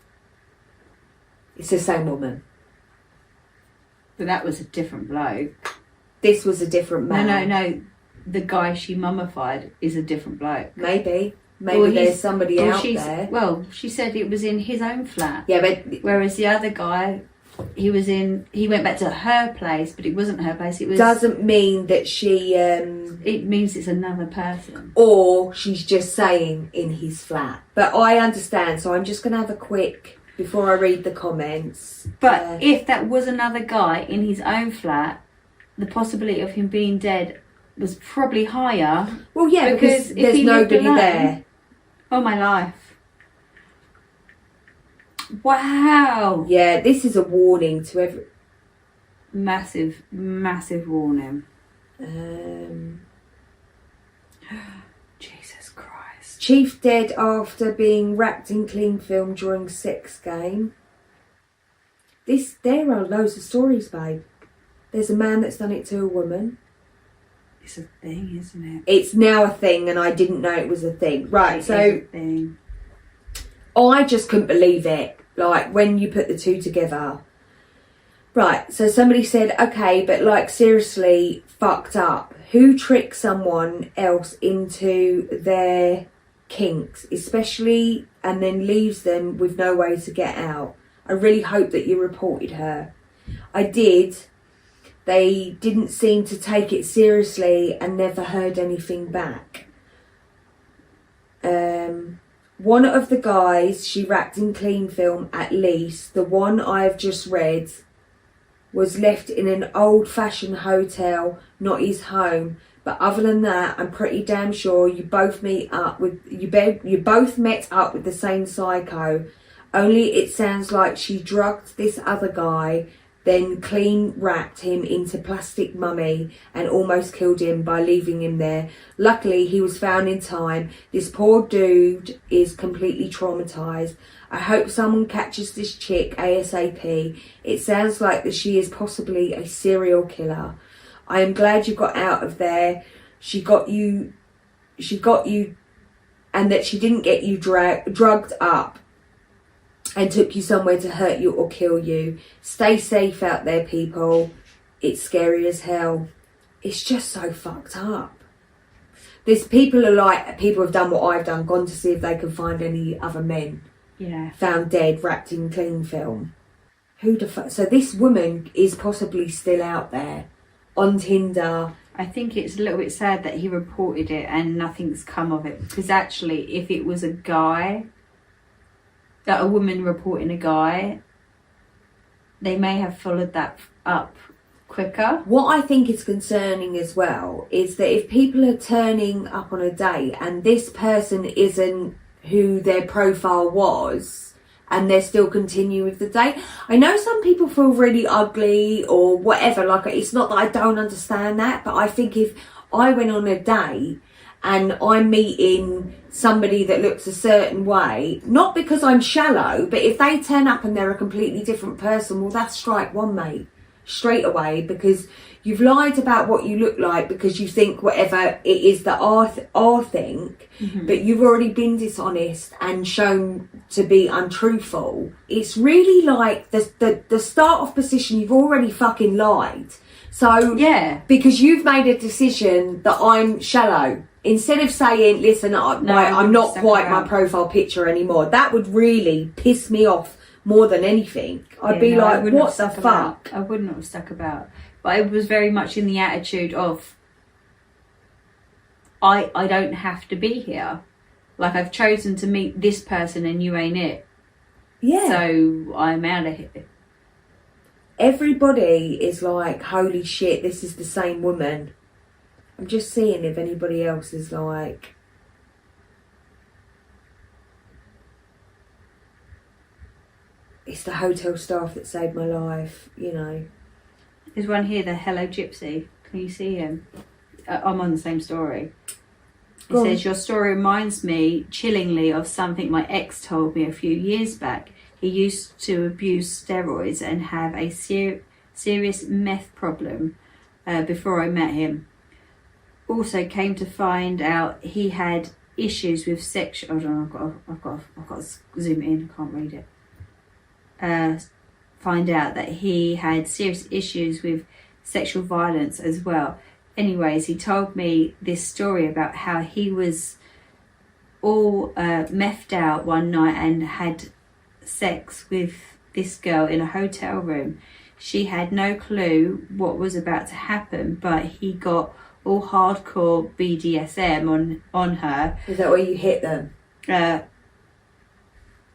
It's the same woman. But that was a different bloke. This was a different man. No. The guy she mummified is a different bloke. Maybe there's somebody out there. Well, she said it was in his own flat. Yeah, but whereas the other guy, he went back to her place, but it wasn't her place. It was. Doesn't mean that she. It means it's another person. Or she's just saying in his flat. But I understand, so I'm just going to have a quick before I read the comments. But if that was another guy in his own flat, the possibility of him being dead was probably higher. Well, yeah, because if there's he lived nobody alone- there. Oh, my life. Wow. Yeah, this is a warning to every... Massive, massive warning. Jesus Christ. Chief dead after being wrapped in cling film during sex game. There are loads of stories, babe. There's a man that's done it to a woman. It's a thing, isn't it? It's now a thing, and I didn't know it was a thing. Right, It so is a thing. I just couldn't believe it. Like, when you put the two together. Right, so somebody said, okay, but like, seriously, fucked up. Who tricks someone else into their kinks, especially, and then leaves them with no way to get out? I really hope that you reported her. I did. They didn't seem to take it seriously and never heard anything back. One of the guys she wrapped in clean film, at least, the one I've just read, was left in an old-fashioned hotel, not his home. But other than that, I'm pretty damn sure you both met up with the same psycho. Only it sounds like she drugged this other guy, then clean wrapped him into plastic mummy and almost killed him by leaving him there. Luckily, he was found in time. This poor dude is completely traumatized. I hope someone catches this chick ASAP. It sounds like that she is possibly a serial killer. I am glad you got out of there. She got you, and that she didn't get you drugged up and took you somewhere to hurt you or kill you. Stay safe out there, people. It's scary as hell. It's just so fucked up. People have done what I've done, gone to see if they can find any other men. Yeah. Found dead, wrapped in cling film. Who the fuck? So this woman is possibly still out there on Tinder. I think it's a little bit sad that he reported it and nothing's come of it. Because actually, if it was a guy, that a woman reporting a guy, they may have followed that up quicker. What I think is concerning as well is that if people are turning up on a date and this person isn't who their profile was and they're still continuing with the date. I know some people feel really ugly or whatever, like, it's not that I don't understand that, but I think if I went on a date and I'm meeting somebody that looks a certain way, not because I'm shallow, but if they turn up and they're a completely different person, well, that's strike one, mate, straight away, because you've lied about what you look like because you think whatever it is that I think, but you've already been dishonest and shown to be untruthful. It's really like the start of position, you've already fucking lied. So, yeah, because you've made a decision that I'm shallow. Instead of saying, listen, I'm not quite my profile picture anymore, that would really piss me off more than anything. I'd be like, what the fuck? I wouldn't have stuck about. But I was very much in the attitude of, I don't have to be here. Like, I've chosen to meet this person and you ain't it. Yeah. So I'm out of here. Everybody is like, holy shit, this is the same woman. I'm just seeing if anybody else is like... It's the hotel staff that saved my life, you know. There's one here, the Hello Gypsy. Can you see him? I'm on the same story. It says, your story reminds me chillingly of something my ex told me a few years back. He used to abuse steroids and have a serious meth problem before I met him. Also came to find out he had issues with sexual... Hold on, I've got to zoom in. I can't read it. Find out that he had serious issues with sexual violence as well. Anyways, he told me this story about how he was all methed out one night and had sex with this girl in a hotel room. She had no clue what was about to happen, but he got all hardcore BDSM on her. Is that where you hit them? I'm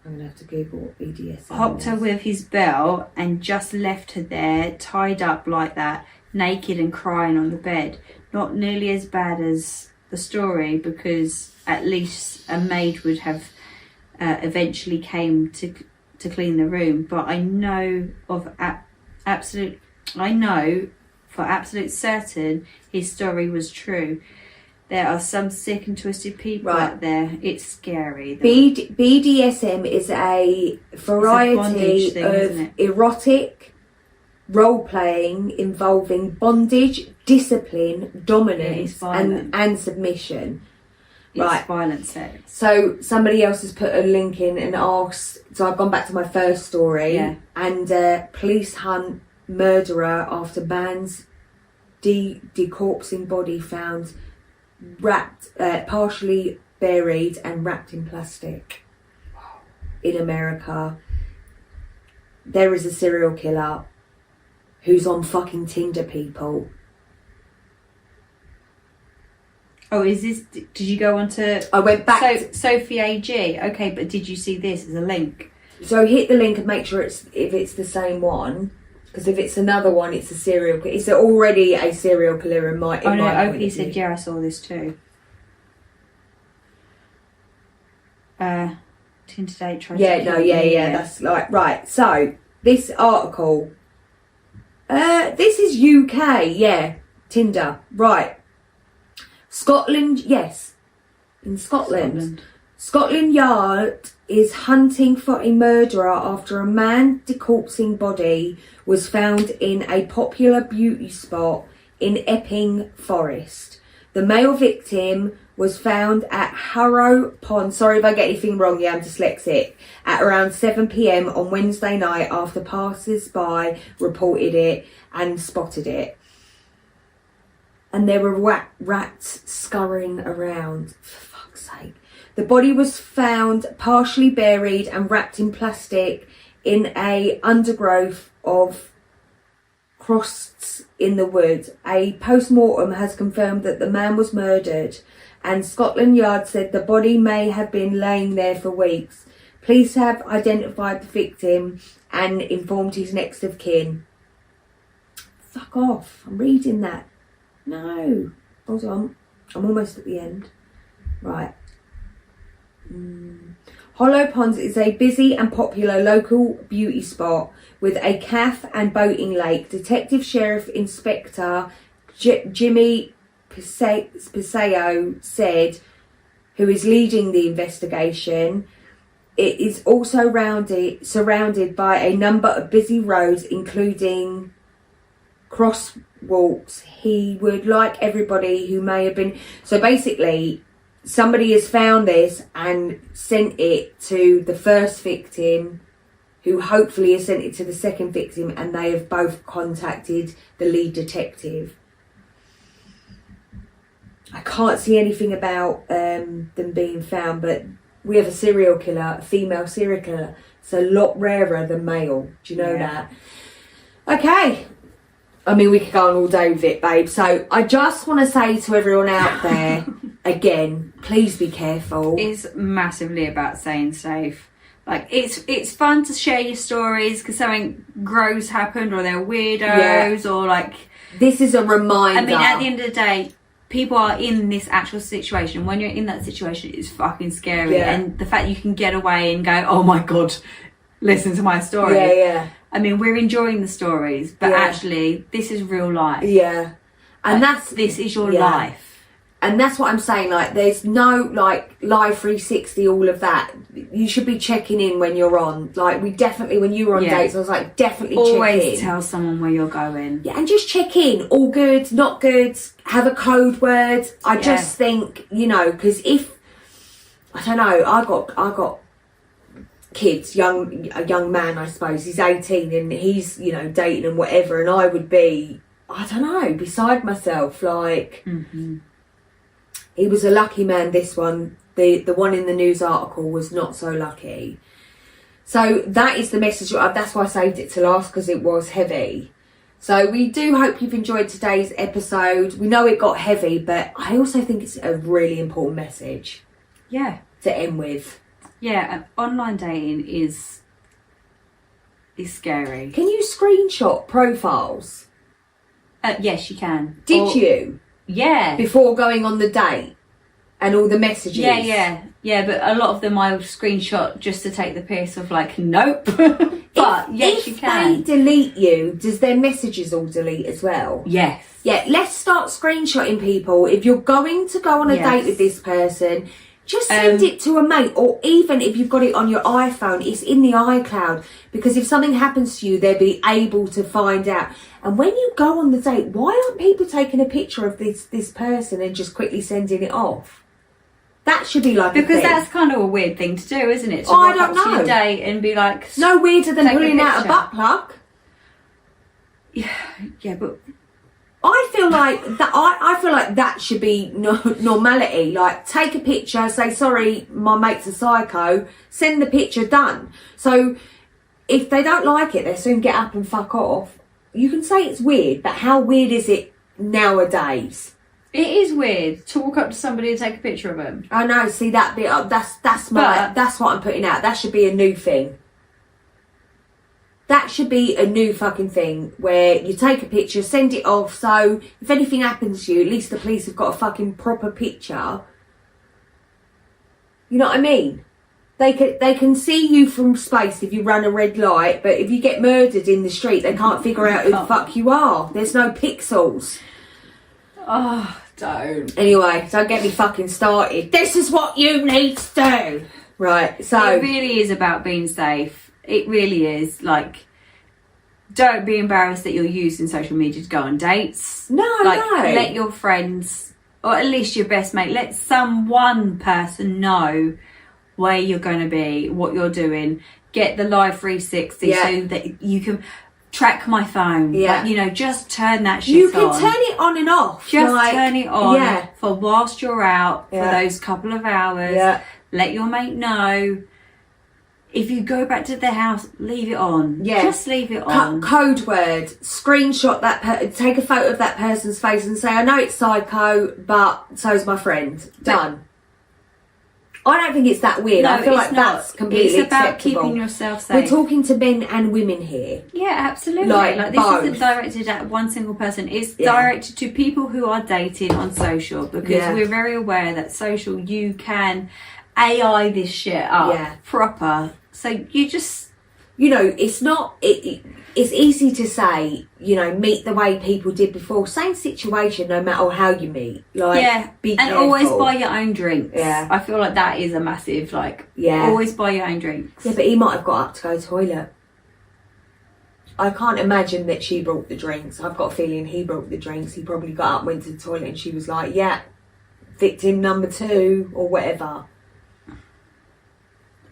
going to have to Google what BDSM Hopped is. her with his belt and just left her there, tied up like that, naked and crying on the bed. Not nearly as bad as the story, because at least a maid would have eventually came to clean the room. But I know for absolute certain his story was true. There are some sick and twisted people out there. It's scary. BDSM is a variety of erotic role-playing involving bondage, discipline, dominance and submission. It's violent sex. So somebody else has put a link in and asked, so I've gone back to my first story, and police hunt murderer after man's decorpsing body found wrapped, partially buried and wrapped in plastic in America. There is a serial killer who's on fucking Tinder, people. Oh, is this? Did you go on to? I went back. Sophie AG. Okay, but did you see this as a link? So hit the link and make sure if it's the same one. Because if it's another one, it's a serial killer. It's already a serial killer in my. Oh no, Opie said, yeah, I saw this too. Tinder date tried to kill me. That's like, right. So, this article, this is UK, Tinder, right. Scotland, yes. In Scotland. Scotland Yard is hunting for a murderer after a man decorpsing body was found in a popular beauty spot in Epping Forest. The male victim was found at Harrow Pond, sorry if I get anything wrong, I'm dyslexic, at around 7 p.m. on Wednesday night after passers-by reported it and spotted it. And there were rats scurrying around, for fuck's sake. The body was found partially buried and wrapped in plastic in a undergrowth of crosts in the woods. A post-mortem has confirmed that the man was murdered, and Scotland Yard said the body may have been laying there for weeks. Police have identified the victim and informed his next of kin. Fuck off, I'm reading that. No, hold on, I'm almost at the end. Right. Hollow Ponds is a busy and popular local beauty spot with a cafe and boating lake. Detective Sheriff Inspector Jimmy Piseo said, who is leading the investigation, it is also surrounded by a number of busy roads, including crosswalks. He would like everybody who may have been... So basically, somebody has found this and sent it to the first victim, who hopefully has sent it to the second victim, and they have both contacted the lead detective. I can't see anything about them being found, but we have a serial killer, a female serial killer. It's a lot rarer than male. Do you know that? Okay. I mean, we could go on all day with it, babe. So I just want to say to everyone out there, again, please be careful. It's massively about staying safe. Like, it's fun to share your stories because something gross happened, or they're weirdos, or like... This is a reminder. I mean, at the end of the day, people are in this actual situation. When you're in that situation, it's fucking scary. And the fact you can get away and go, oh my God, listen to my story. I mean, we're enjoying the stories, but actually, this is real life. And this is your life. And that's what I'm saying. Like, there's no, like, live 360, all of that. You should be checking in when you're on. Like, we definitely, when you were on dates, I was like, definitely check in. Always tell someone where you're going. Yeah, and just check in. All good, not good, have a code word. I just think, you know, because if, I don't know, I got kids, a young man, I suppose. He's 18 and he's, you know, dating and whatever. And I would be, I don't know, beside myself. Like, he was a lucky man, this one. The one in the news article was not so lucky. So that is the message. That's why I saved it to last, because it was heavy. So we do hope you've enjoyed today's episode. We know it got heavy, but I also think it's a really important message. Yeah. To end with. Yeah, online dating is scary. Can you screenshot profiles? Yes, you can. Did you? Yeah. Before going on the date and all the messages? Yeah, but a lot of them I would screenshot just to take the piss of like, nope. But yes, you can. If they delete you, does their messages all delete as well? Yes. Yeah, let's start screenshotting people. If you're going to go on a date with this person, just send it to a mate, or even if you've got it on your iPhone, it's in the iCloud, because if something happens to you, they'll be able to find out. And when you go on the date, why aren't people taking a picture of this person and just quickly sending it off? That should be like because a thing. that's kind of a weird thing to do, isn't it? To I rock don't up to know. your date and be like, no weirder than take a pulling out a picture. butt plug. Yeah, but I feel like that. I feel like that should be normality. Like, take a picture, say sorry, my mate's a psycho. Send the picture, done. So if they don't like it, they soon get up and fuck off. You can say it's weird, but how weird is it nowadays? it is weird to walk up to somebody and take a picture of them. I know. See that bit? That's what I'm putting out. That should be a new thing. That should be a new fucking thing where you take a picture, send it off, so if anything happens to you, at least the police have got a fucking proper picture. You know what I mean? They can see you from space if you run a red light, but if you get murdered in the street, they can't figure out who the fuck you are. There's no pixels. Oh, don't. Anyway, don't get me fucking started. This is what you need to do. Right, so... It really is about being safe. It really is. Like, don't be embarrassed that you're using social media to go on dates. No. Let your friends, or at least your best mate, let one person know where you're going to be, what you're doing. Get the live 360 so that you can track my phone. Yeah. Like, just turn that shit on. You can turn it on and off. Just turn it on for whilst you're out for Yeah. those couple of hours. Yeah. Let your mate know. If you go back to their house, leave it on. Yeah. Just leave it on. Code word. Screenshot that. Take a photo of that person's face and say, I know it's psycho, but so's my friend. Done. I don't think it's that weird. No, I feel it's like not. that's completely It's about acceptable. keeping yourself safe. We're talking to men and women here. Yeah, absolutely. Like this both. isn't directed at one single person. It's directed to people who are dating on social, because we're very aware that social, you can AI this shit up proper. So you just... it's not... It's easy to say, meet the way people did before. Same situation, no matter how you meet. Be careful. always buy your own drinks. Yeah. I feel like that is a massive, always buy your own drinks. Yeah, but he might have got up to go to the toilet. I can't imagine that she brought the drinks. I've got a feeling he brought the drinks. He probably got up, went to the toilet, and she was like, yeah, victim number 2 or whatever.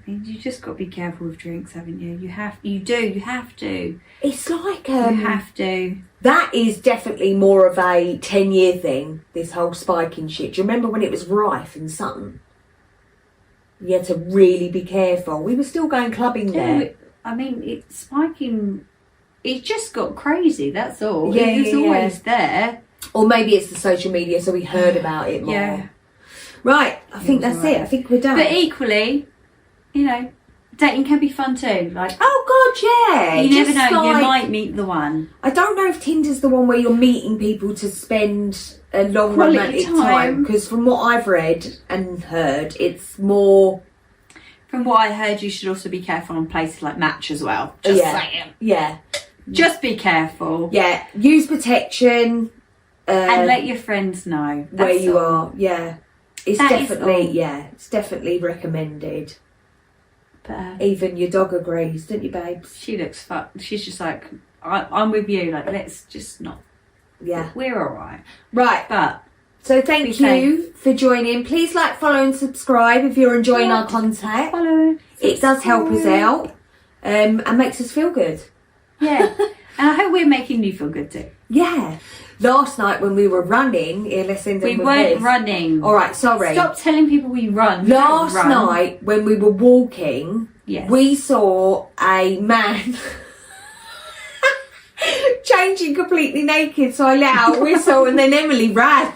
You just got to be careful with drinks, haven't you? You have to. It's like... you have to. That is definitely more of a 10-year thing, this whole spiking shit. Do you remember when it was rife in Sutton? You had to really be careful. We were still going clubbing there. I mean, it's spiking... It just got crazy, that's all. Yeah, it was always there. Or maybe it's the social media, so we heard about it more. Yeah. Right, I think that's it. I think we're done. But equally... dating can be fun too. Oh God, yeah. You never know. You might meet the one. I don't know if Tinder's the one where you're meeting people to spend a long Quality romantic time. Because from what I've read and heard, it's more. From what I heard, you should also be careful on places like Match as well. Just saying. Yeah. Just be careful. Yeah. Use protection. And let your friends know where you are. Yeah. It's definitely it's definitely recommended. But, even your dog agrees, don't you, babes? She looks she's just like, I'm with you. Let's just not. Yeah, we're all right. Right, but so thank you for joining. Please like, follow, and subscribe if you're enjoying our content. Follow. It does help us out, and makes us feel good. Yeah, and I hope we're making you feel good too. Yeah. Last night when we were running, we weren't running. All right, sorry. Stop telling people we run. Last night when we were walking, we saw a man changing completely naked. So I let out a whistle, and then Emily ran.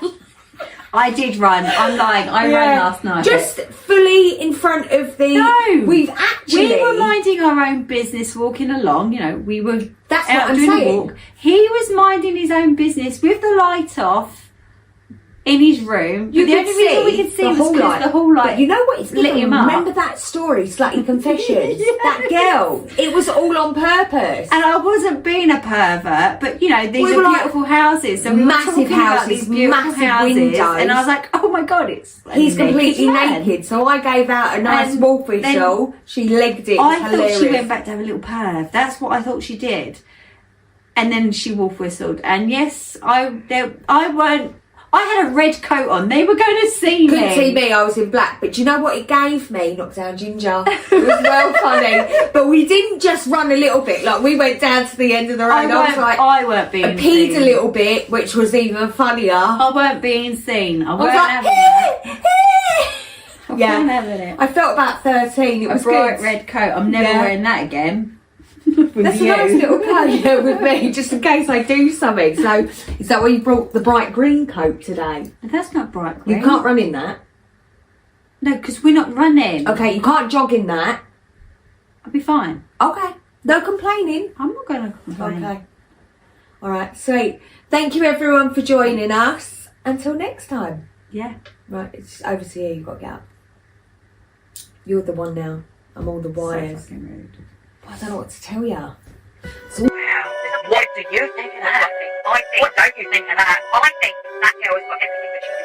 I did run. I'm lying. I ran last night. Just fully in front of the... No. We've actually... We were minding our own business, walking along. You know, we were That's out what I'm doing a saying. walk. He was minding his own business with the light off in his room. You But the could only reason we see could see the was whole because light. the whole light But you know what? It's lit given. him up. Remember that story, Slutty Confessions? That girl. It was all on purpose. And I wasn't being a pervert, but you know, these We are were like, beautiful houses. So we were massive talking about houses, these beautiful massive houses. windows. And I was like, oh my God, it's a He's completely man. naked, so I gave out a nice And wolf then whistle. She legged it. It was I thought hilarious. she went back to have a little perv. That's what I thought she did. And then she wolf whistled. And yes, I had a red coat on. They were going to see Couldn't me. see me, I was in black. But do you know what it gave me? Knockdown Ginger. It was well funny. But we didn't just run a little bit. Like, we went down to the end of the road. I weren't being I peed seen. a little bit, which was even funnier. I weren't being seen. I I weren't was like, having that. I yeah. wasn't having it. I felt about 13. It A was bright good. red coat. I'm never Yeah. wearing that again. With That's you. a nice little pleasure with me, just in case I do something. So, is that why you brought the bright green coat today? That's not bright green. You can't run in that. No, because we're not running. Okay, you can't jog in that. I'll be fine. Okay, no complaining. I'm not going to complain. Okay. All right, sweet. Thank you everyone for joining us. Until next time. Yeah. Right, it's over to you. You've got to get up. You're the one now. I'm all the wires. So fucking rude. I don't know what to tell you. Wow. What do you think of that? What don't you think of that? I think that girl has got everything that she's